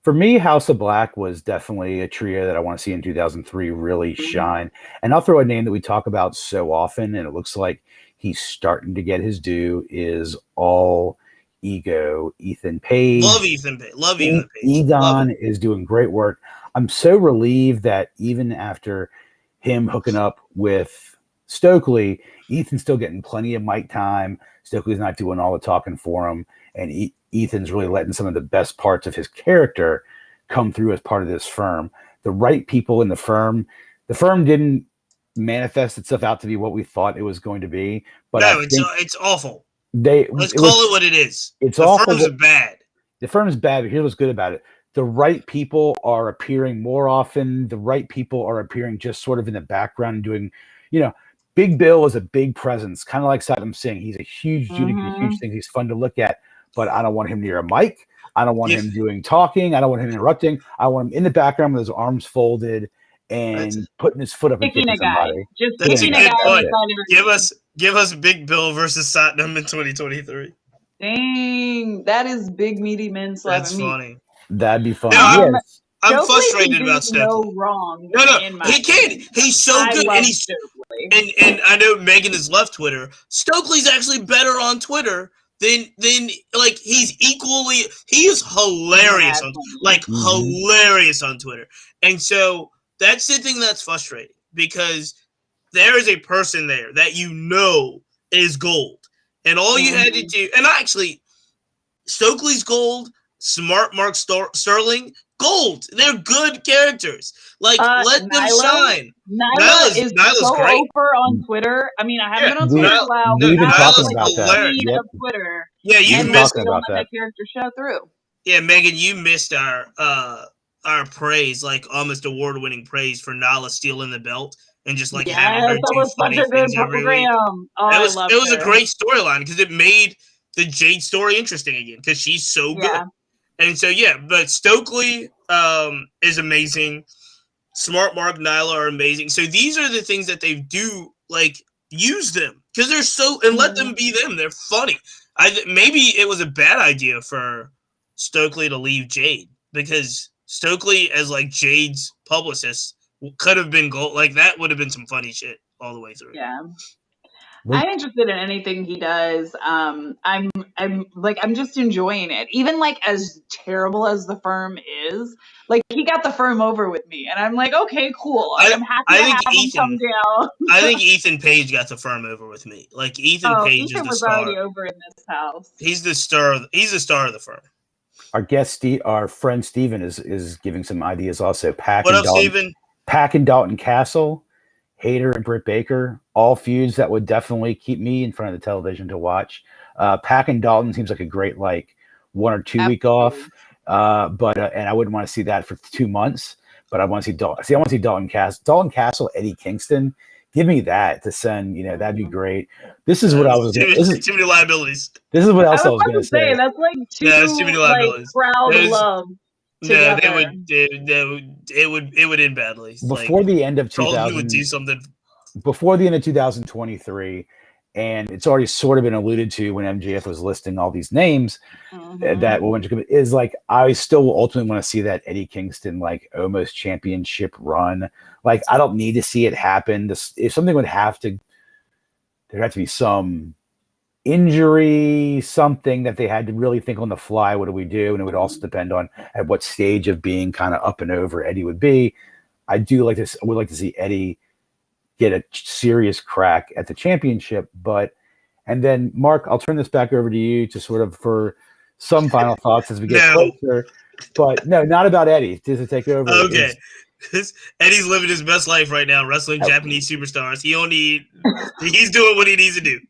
For me, House of Black was definitely a trio that I want to see in 2003 really shine. And I'll throw a name that we talk about so often, and it looks like he's starting to get his due, is All Ego Ethan Page. Love Ethan Page. Love Ethan Page. Egon is doing great work. I'm so relieved that even after him hooking up with Stokely, Ethan's still getting plenty of mic time. Stokely's not doing all the talking for him, and Ethan's really letting some of the best parts of his character come through as part of this firm. The right people in the firm didn't manifest itself out to be what we thought it was going to be. But no, I think it's awful. let's call it what it is. It's the awful. Firm's bad. The firm is bad, but here's what's good about it. The right people are appearing more often. The right people are appearing just sort of in the background and doing, Big Bill is a big presence, kind of like Saddam Singh. He's a huge dude, huge thing. He's fun to look at, but I don't want him near a mic. I don't want him doing talking. I don't want him interrupting. I want him in the background with his arms folded and putting his foot up and kicking somebody. That's a good point. Give us Big Bill versus Satnam in 2023. Dang, that is big meaty men slapping That's funny. That'd be fun. No, I'm frustrated about Stokely. No wrong. No, he can. He's so good, and he's Stokely. And I know Megan has left Twitter. Stokely's actually better on Twitter than like he is hilarious hilarious on Twitter, and so that's the thing that's frustrating because there is a person there that is gold, and all you had to do, and actually, Stokely's gold. Smart Mark Sterling, gold. They're good characters. Like, let them shine. Nyla's so great. over on Twitter. I mean, I haven't been on Twitter in a while. We've been talking about that. Yep. Twitter. Yeah, you missed about that character show through. Yeah, Megan, you missed our praise, like almost award-winning praise for Nyla stealing the belt and just like having her do funny things every week. It was a great storyline because it made the Jade story interesting again because she's so good. And so, but Stokely is amazing. Smart Mark, Nyla are amazing. So these are the things that they do, like, use them. Because they're and let them be them. They're funny. Maybe it was a bad idea for Stokely to leave Jade. Because Stokely, as, like, Jade's publicist, could have been gold. Like, that would have been some funny shit all the way through. Yeah. I'm interested in anything he does. I'm just enjoying it. Even like as terrible as the firm is, like he got the firm over with me, and I'm like, okay, cool. I'm happy to have him come down. I think Ethan Page got the firm over with me. Like Ethan Page is the star. Already over in this house. He's the star. He's the star of the firm. Our friend Steven is giving some ideas also. What up, Steven? Pack and Dalton Castle. Hayter and Britt Baker, all feuds that would definitely keep me in front of the television to watch. Pack and Dalton seems like a great 1 or 2 week off, but I wouldn't want to see that for 2 months. But I want to see Dalton. I want to see Dalton Castle, Eddie Kingston. Give me that to send. That'd be great. This is what I was. Too many liabilities. This is what else I was going to say. That's like too many liabilities. Proud love. No, it would end badly. Before the end of 2000, would do something. Before the end of 2023, and it's already sort of been alluded to when MJF was listing all these names that is like I still ultimately want to see that Eddie Kingston almost championship run. Like I don't need to see it happen. If something would have to, there'd have to be some injury, something that they had to really think on the fly. What do we do? And it would also depend on at what stage of being kind of up and over Eddie would be. I would like to see Eddie get a serious crack at the championship. And then Mark, I'll turn this back over to you to sort of for some final thoughts as we get closer. But no, not about Eddie. Just to take over. Okay. Eddie's living his best life right now, wrestling Japanese superstars. He's doing what he needs to do.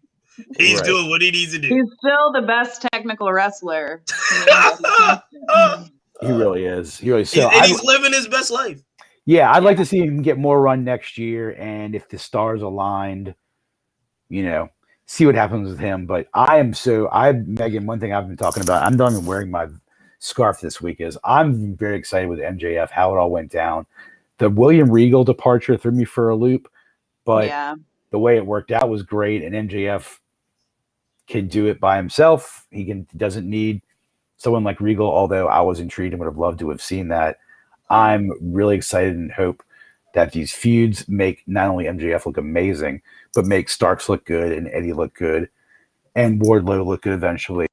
He's doing what he needs to do. He's still the best technical wrestler. He really is. He's living his best life. Yeah, I'd like to see him get more run next year, and if the stars aligned, see what happens with him. But Megan, one thing I've been talking about, I'm done wearing my scarf this week, is I'm very excited with MJF, how it all went down. The William Regal departure threw me for a loop, but the way it worked out was great, and MJF can do it by himself. Doesn't need someone like Regal, although I was intrigued and would have loved to have seen that. I'm really excited and hope that these feuds make not only MJF look amazing, but make Starks look good and Eddie look good and Wardlow look good eventually.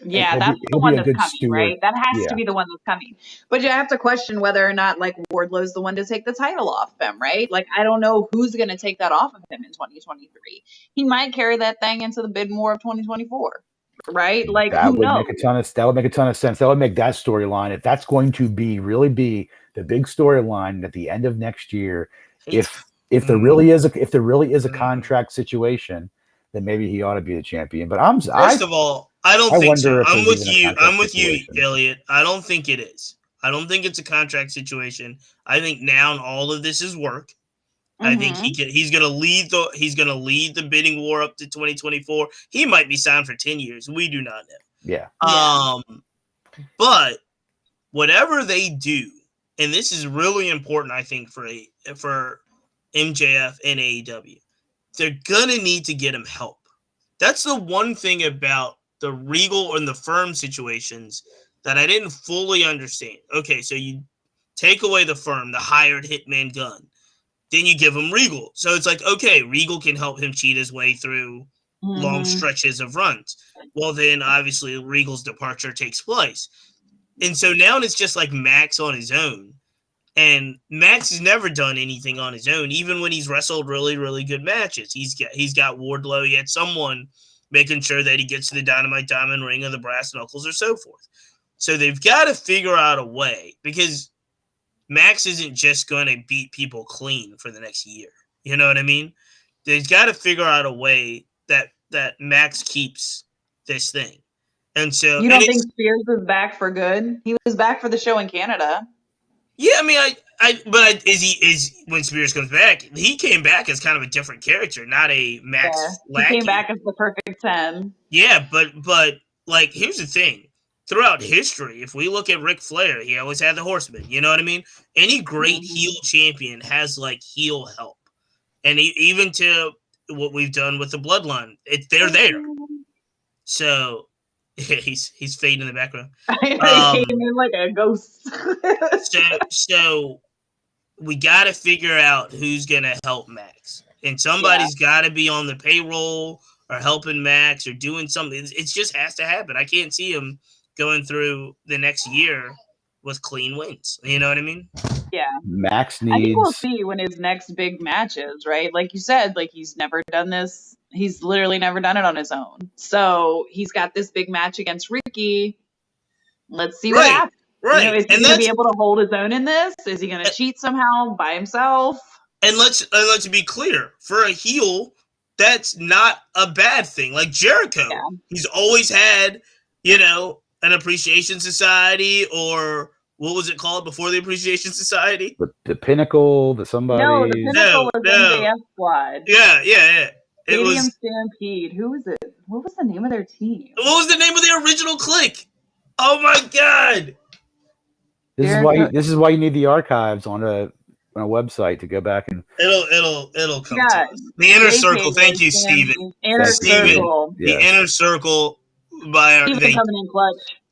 Yeah, that's the one that's coming, right? That has to be the one that's coming. But you have to question whether or not Wardlow's the one to take the title off him, right? I don't know who's going to take that off of him in 2023. He might carry that thing into the bid more of 2024, right? That would make a ton of sense. That would make that storyline, if that's going to really be the big storyline at the end of next year, if there really is a contract situation, then maybe he ought to be the champion. But First of all, I don't think so. wonder if I'm there's with even a you. contract I'm with you, situation. Elliot. I don't think it is. I don't think it's a contract situation. I think now all of this is work. I think he's going to lead the bidding war up to 2024. He might be signed for 10 years. We do not know. Yeah. But whatever they do, and this is really important, I think, for MJF and AEW, they're going to need to get him help. That's the one thing about the Regal and the Firm situations that I didn't fully understand. Okay, so you take away the Firm, the hired hitman gun, then you give him Regal. So it's like, okay, Regal can help him cheat his way through long stretches of runs. Well, then obviously Regal's departure takes place. And so now it's just like Max on his own. And Max has never done anything on his own, even when he's wrestled really, really good matches. He's got Wardlow. He had someone making sure that he gets to the Dynamite Diamond Ring or the Brass Knuckles or so forth. So they've got to figure out a way, because Max isn't just going to beat people clean for the next year. You know what I mean? They've got to figure out a way that Max keeps this thing. And so you don't think Spears is back for good? He was back for the show in Canada. Yeah, I mean, is when Spears comes back, he came back as kind of a different character, not a Max lackey. He came back as the perfect 10. Yeah, but like, here's the thing. Throughout history, if we look at Ric Flair, he always had the Horsemen. You know what I mean? Any great heel champion has like heel help, and even to what we've done with the Bloodline, they're there. So he's fading in the background. He came in like a ghost. so we got to figure out who's gonna help Max, and somebody's got to be on the payroll or helping Max or doing something. It just has to happen. I can't see him going through the next year with clean wins. You know what I mean? Yeah. Max needs. I think we'll see when his next big match is, right? Like you said, like he's never done this. He's literally never done it on his own. So he's got this big match against Ricky. Let's see what happens. Right. You know, is he going to be able to hold his own in this? Is he going to cheat somehow by himself? And let's be clear. For a heel, that's not a bad thing. Like Jericho, he's always had, an appreciation society, or what was it called before the appreciation society? The Pinnacle, somebody. No, the Pinnacle was MJF Squad. Yeah. It was Stampede. Who was it? What was the name of their team? What was the name of their original clique? Oh my God! This is why you need the archives on a website to go back and it'll come to us. The Inner Circle. Thank you, Steven. Circle. The Inner Circle by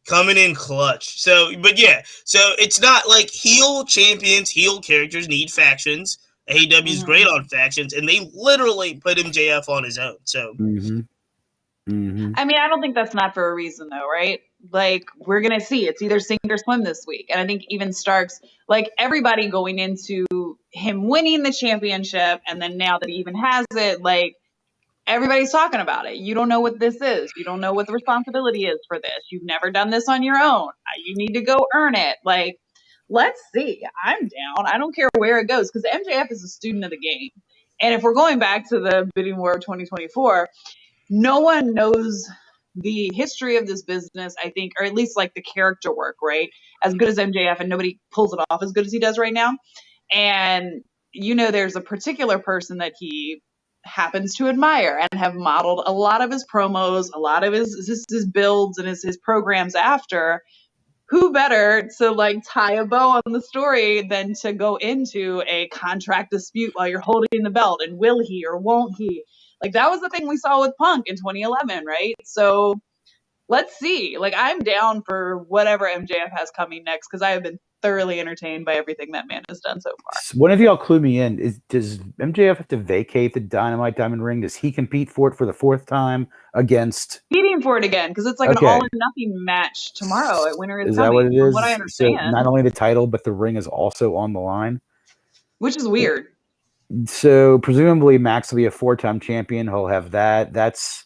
coming in clutch. So it's not like heel champions, heel characters need factions. AEW is great on factions, and they literally put MJF on his own. So, I mean, I don't think that's not for a reason, though, right? Like, we're gonna see. It's either sink or swim this week, and I think even Starks, like everybody going into him winning the championship, and then now that he even has it, like everybody's talking about it. You don't know what this is. You don't know what the responsibility is for this. You've never done this on your own. You need to go earn it. Like, let's see. I'm down. I don't care where it goes, because MJF is a student of the game. And if we're going back to the bidding war of 2024, no one knows the history of this business, I think, or at least like the character work, right? As good as MJF, and nobody pulls it off as good as he does right now. And, there's a particular person that he happens to admire and have modeled a lot of his promos, a lot of his builds and his programs after. Who better to like tie a bow on the story than to go into a contract dispute while you're holding the belt, and will he or won't he? Like that was the thing we saw with Punk in 2011, right? So let's see. Like I'm down for whatever MJF has coming next, because I have been thoroughly entertained by everything that man has done so far. One of y'all clue me in. Does MJF have to vacate the Dynamite Diamond Ring? Does he compete for it for the fourth time against? Competing for it again, because it's like an all or nothing match tomorrow at Winter is Coming. Is that what it is? From what I understand. So not only the title, but the ring is also on the line, which is weird. So presumably Max will be a 4-time champion. He'll have that. That's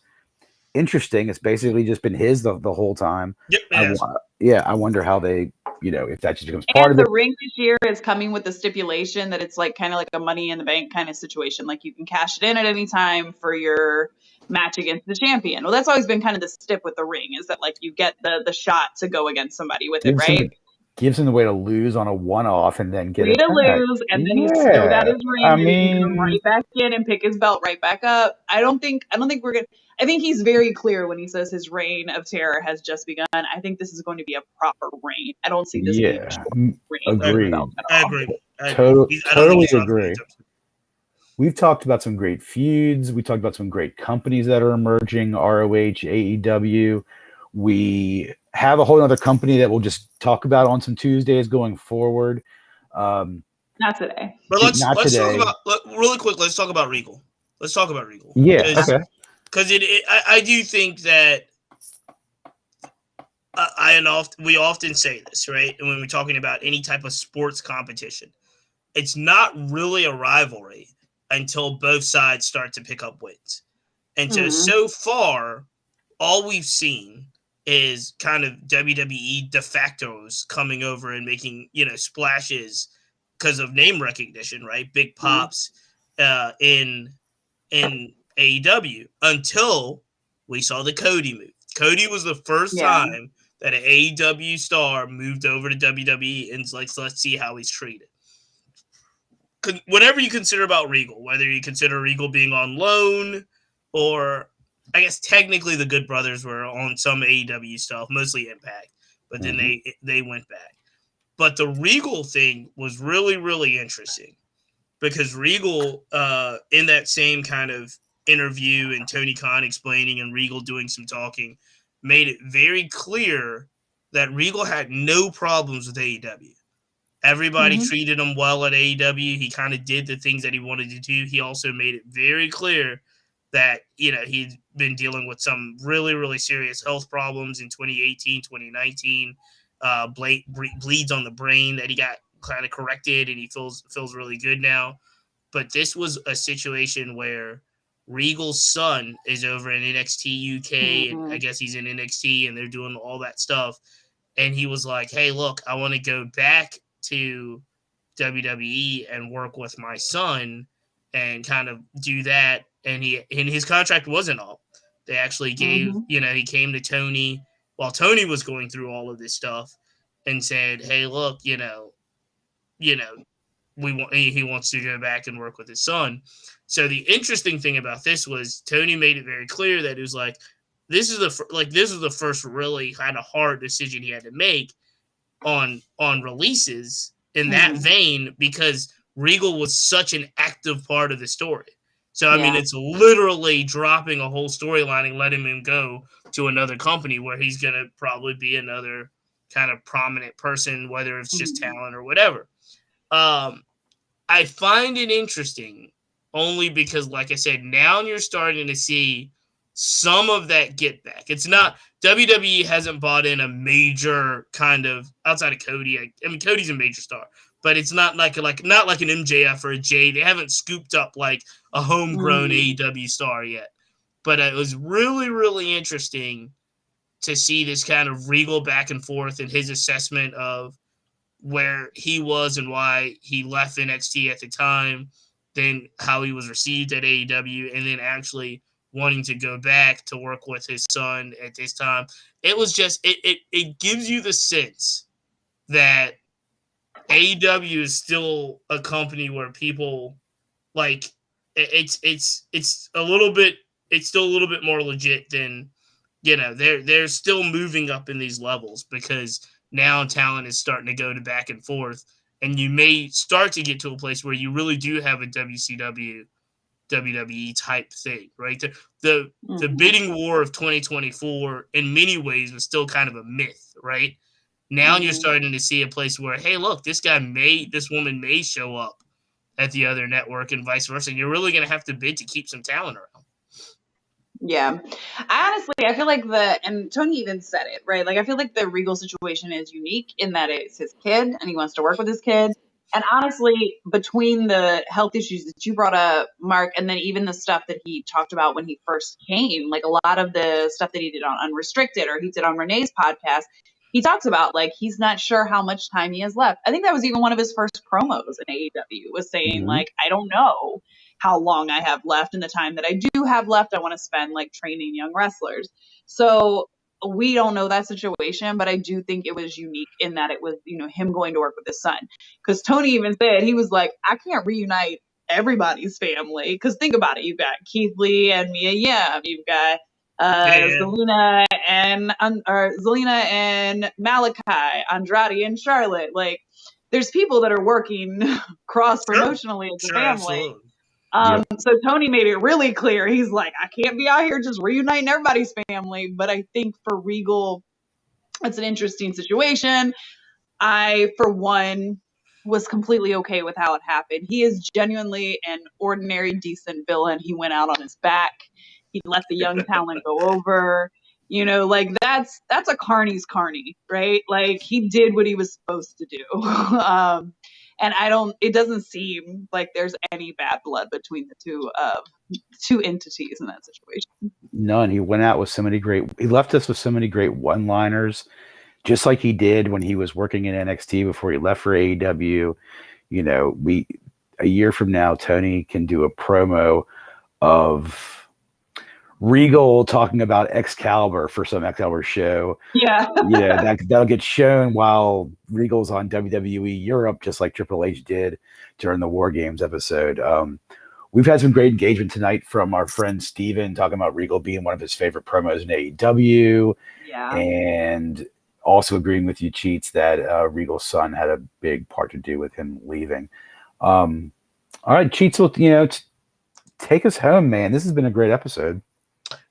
interesting. It's basically just been his the whole time. Yep. I wonder how they if that just becomes part And of the it. ring this year is coming with the stipulation that it's like kind of like a money in the bank kind of situation. Like you can cash it in at any time for your match against the champion. Well, that's always been kind of the stip with the ring, is that like you get the shot to go against somebody with it, Gives right? him gives him the way to lose on a one-off and then get Way it to back. lose, and then he's still got Yeah. his ring I that he can come mean, right back in and pick his belt right back up. I don't think we're gonna. I think he's very clear when he says his reign of terror has just begun. I think this is going to be a proper reign. I don't see this being a yeah. short reign with the belt Agreed. at I all. agree. I agree. I don't think Totally he's dropping agree. anytime soon. We've talked about some great feuds. We talked about some great companies that are emerging, ROH, AEW. We have a whole other company that we'll just talk about on some Tuesdays going forward. Not today. But let's Not talk today. about really quick. Let's talk about Regal. Let's talk about Regal. Yeah. Okay. Because I do think that we often say this, right? And when we're talking about any type of sports competition, it's not really a rivalry until both sides start to pick up wins. And so far, all we've seen is kind of WWE de factos coming over and making, splashes because of name recognition, right? Big pops in AEW until we saw the Cody move. Cody was the first time that an AEW star moved over to WWE, and let's see how he's treated. Whatever you consider about Regal, whether you consider Regal being on loan, or I guess technically the Good Brothers were on some AEW stuff, mostly Impact, but then they went back. But the Regal thing was really, really interesting because Regal, in that same kind of interview and Tony Khan explaining and Regal doing some talking, made it very clear that Regal had no problems with AEW. Everybody treated him well at AEW. He kind of did the things that he wanted to do. He also made it very clear that, he'd been dealing with some really, really serious health problems in 2018, 2019, bleeds on the brain that he got kind of corrected, and he feels really good now. But this was a situation where Regal's son is over in NXT UK, and I guess he's in NXT, and they're doing all that stuff. And he was like, hey, look, I want to go back to WWE and work with my son and kind of do that. And his contract wasn't up. They actually gave, he came to Tony while Tony was going through all of this stuff and said, hey, look, he wants to go back and work with his son. So the interesting thing about this was Tony made it very clear that it was like, this is the first really kind of hard decision he had to make on releases in that vein, because Regal was such an active part of the story. So, I mean, it's literally dropping a whole storyline and letting him go to another company where he's going to probably be another kind of prominent person, whether it's just talent or whatever. I find it interesting only because, like I said, now you're starting to see some of that get back. It's not WWE hasn't bought in a major kind of outside of Cody. I mean, Cody's a major star, but it's not like an MJF or a Jay. They haven't scooped up like a homegrown AEW star yet. But it was really, really interesting to see this kind of Regal back and forth and his assessment of where he was and why he left NXT at the time, then how he was received at AEW, and then actually wanting to go back to work with his son at this time. It was just it gives you the sense that AEW is still a company where people like it's a little bit, it's still a little bit more legit than they're still moving up in these levels, because now talent is starting to go to back and forth, and you may start to get to a place where you really do have a WCW WWE type thing, right? The bidding war of 2024 in many ways was still kind of a myth, right? Now you're starting to see a place where, hey, look, this woman may show up at the other network and vice versa. And you're really going to have to bid to keep some talent around. Yeah. I feel like and Tony even said it, right? Like, I feel like the Regal situation is unique in that it's his kid and he wants to work with his kid. And honestly, between the health issues that you brought up, Mark, and then even the stuff that he talked about when he first came, like a lot of the stuff that he did on Unrestricted or he did on Renee's podcast, he talks about like he's not sure how much time he has left. I think that was even one of his first promos in AEW, was saying Mhm. like, I don't know how long I have left, and the time that I do have left, I want to spend like training young wrestlers. So we don't know that situation, but I do think it was unique in that it was, you know, him going to work with his son. Because Tony even said, he was like, I can't reunite everybody's family. Because think about it, you've got Keith Lee and Mia Yim, you've got Yeah. Zelina and Malachi, Andrade and Charlotte. Like, there's people that are working cross promotionally as a Sure, family. absolutely. So Tony made it really clear. He's like, I can't be out here just reuniting everybody's family. But I think for Regal, it's an interesting situation. I, for one, was completely okay with how it happened. He is genuinely an ordinary, decent villain. He went out on his back. He let the young talent go over. You know, like that's a Carney's Carney, right? Like he did what he was supposed to do. And it doesn't seem like there's any bad blood between the two entities in that situation. None. He went out with so many he left us with so many great one-liners, just like he did when he was working in NXT before he left for AEW. You know, a year from now, Tony can do a promo of Regal talking about Excalibur for some Excalibur show. Yeah. Yeah, that'll get shown while Regal's on WWE Europe, just like Triple H did during the War Games episode. We've had some great engagement tonight from our friend Steven talking about Regal being one of his favorite promos in AEW. Yeah. And also agreeing with you, Cheats, that Regal's son had a big part to do with him leaving. All right, Cheats, will take us home, man. This has been a great episode.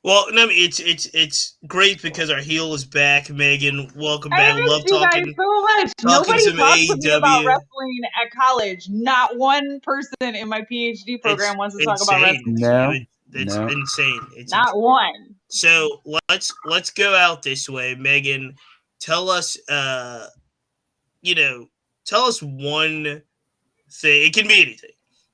Well, no, it's great because our heel is back, Megan. Welcome back. I Love missed you talking. guys so much. Nobody some talked to me about AEW. wrestling at college. Not one person in my PhD program wants to talk about wrestling. No, it's insane. It's not one. So let's go out this way, Megan. Tell us, tell us one thing. It can be anything.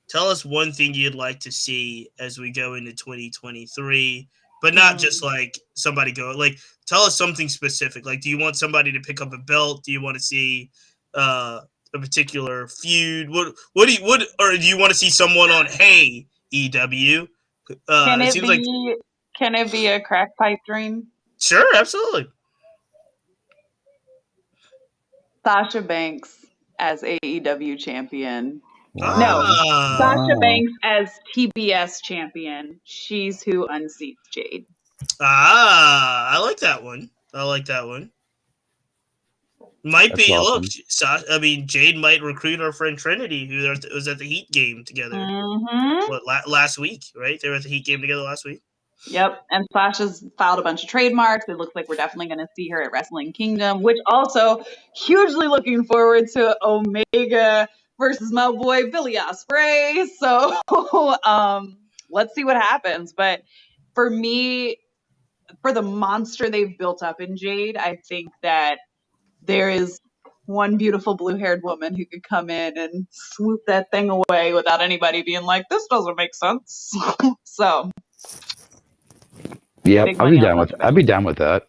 Tell us one thing you'd like to see as we go into 2023, but not just like somebody go. Like, tell us something specific. Like, do you want somebody to pick up a belt? Do you want to see a particular feud? Or do you want to see someone on Hey EW? Can it be a crack pipe dream? Sure, absolutely. Sasha Banks as AEW champion. Wow. No, Sasha Banks as TBS champion. She's who unseats Jade. I like that one. Might That's be awesome. Look. Jade might recruit our friend Trinity, who was at the Heat game together. Last week, right? They were at the Heat game together last week. Yep, and Sasha's filed a bunch of trademarks. It looks like we're definitely going to see her at Wrestling Kingdom, which also hugely looking forward to Omega versus my boy Billy Ospreay. So let's see what happens. But for me, for the monster they've built up in Jade, I think that there is one beautiful blue-haired woman who could come in and swoop that thing away without anybody being like, this doesn't make sense. So yeah, I'd be down with that.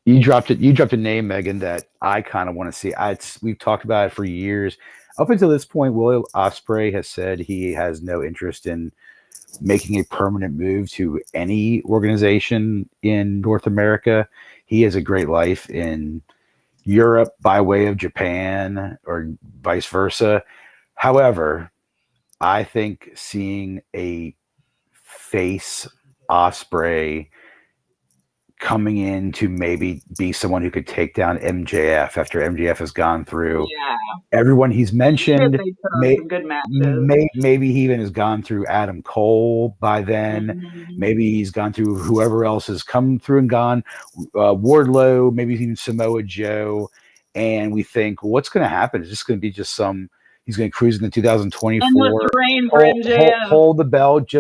You dropped a name, Megan, that I kind of want to see. We've talked about it for years. Up until this point, Will Ospreay has said he has no interest in making a permanent move to any organization in North America. He has a great life in Europe by way of Japan or vice versa. However, I think seeing a face Ospreay coming in to maybe be someone who could take down MJF after MJF has gone through everyone he's mentioned. Maybe he even has gone through Adam Cole by then. Maybe he's gone through whoever else has come through and gone. Wardlow, maybe even Samoa Joe. And we think, well, what's going to happen? Is this going to be just he's going to cruise into 2024, hold the belt,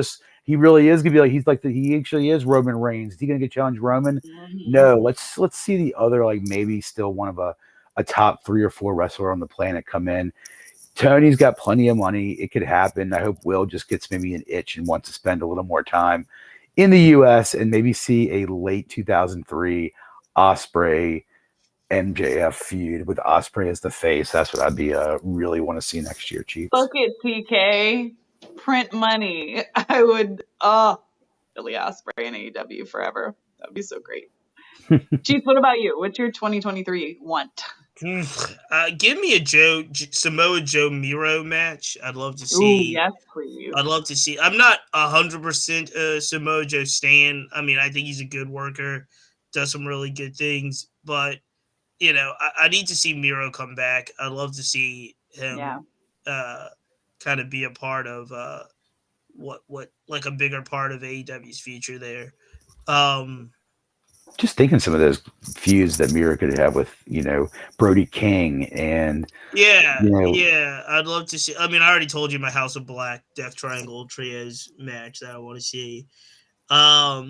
he really is gonna be he actually is Roman Reigns. Is he gonna get challenged Roman? No. Let's see the other, like maybe still one of a top 3 or 4 wrestler on the planet come in. Tony's got plenty of money. It could happen. I hope Will just gets maybe an itch and wants to spend a little more time in the US and maybe see a late 2003 Ospreay MJF feud with Ospreay as the face. That's what I'd be really want to see next year, Chiefs. Book it, TK. Print money. I would. Billy Ospreay and AEW forever. That'd be so great. Chief, what about you? What's your 2023 want? Give me a Samoa Joe Miro match. I'd love to see. Ooh, yes, please. I'd love to see. I'm not 100% Samoa Joe stan. I mean, I think he's a good worker, does some really good things, but I need to see Miro come back. I'd love to see him kind of be a part of what like a bigger part of AEW's future there. Just thinking some of those feuds that Miro could have with, Brody King and I'd love to see. I mean, I already told you my House of Black Death Triangle Trios match that I want to see. Yeah,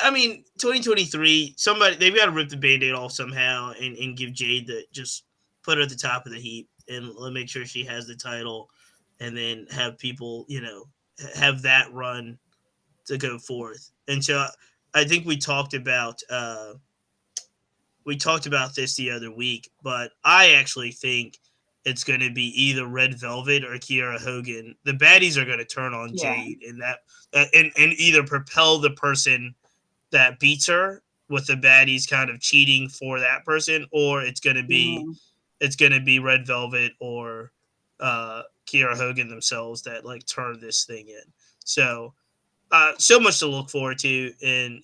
I mean, 2023, they've got to rip the Band-Aid off somehow and give Jade just put her at the top of the heap and make sure she has the title, and then have people, have that run to go forth. And so I think we talked about this the other week, but I actually think it's going to be either Red Velvet or Kiera Hogan. The baddies are going to turn on Jade and either propel the person that beats her with the baddies kind of cheating for that person, or it's going to be Red Velvet or Kiera Hogan themselves that turn this thing in. So much to look forward to in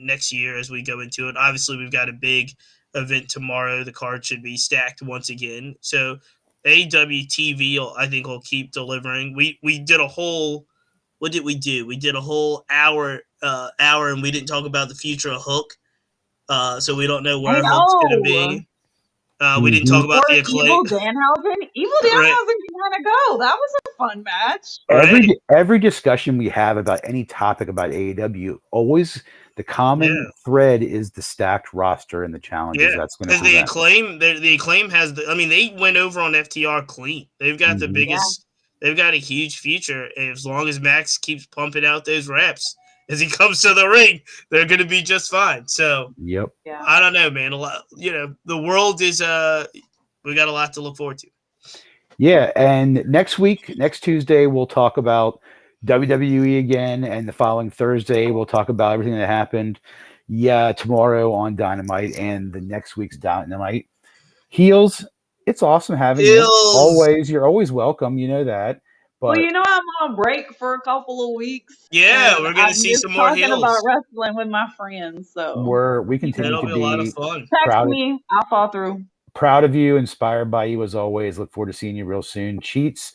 next year as we go into it. Obviously, we've got a big event tomorrow. The card should be stacked once again. So AEW TV, I think, will keep delivering. We did a whole. What did we do? We did a whole hour, and we didn't talk about the future of Hook. So we don't know where Hook's going to be. We didn't talk about the Acclaim. Evil Danhausen. Evil Danhausen can kind of go. That was a fun match. Every discussion we have about any topic about AEW, always the common thread is the stacked roster and the challenges that's going to be. The Acclaim has they went over on FTR clean. They've got the biggest. They've got a huge future. And as long as Max keeps pumping out those reps as he comes to the ring, they're going to be just fine. So, I don't know, man. A lot, the world is. We got a lot to look forward to. Yeah, and next Tuesday, we'll talk about WWE again, and the following Thursday, we'll talk about everything that happened. Yeah, tomorrow on Dynamite, and the next week's Dynamite. Heels. It's awesome having you. Always, you're always welcome. You know that. But I'm on break for a couple of weeks. Yeah, we're gonna see some more heels. Talking about wrestling with my friends, so we continue to be a lot of fun. Text me, I'll fall through. Proud of you, inspired by you as always. Look forward to seeing you real soon. Cheats,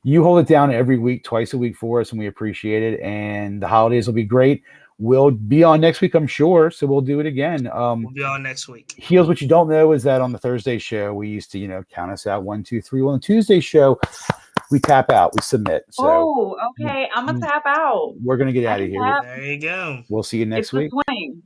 you hold it down every week, twice a week for us, and we appreciate it. And the holidays will be great. We'll be on next week, I'm sure. So we'll do it again. We'll be on next week. Heels, what you don't know is that on the Thursday show, we used to, count us out 1, 2, 3. Well, on the Tuesday show, we tap out, we submit. So, okay. I'm going to tap out. We're going to get out of here. There you go. We'll see you next week. It's the swing.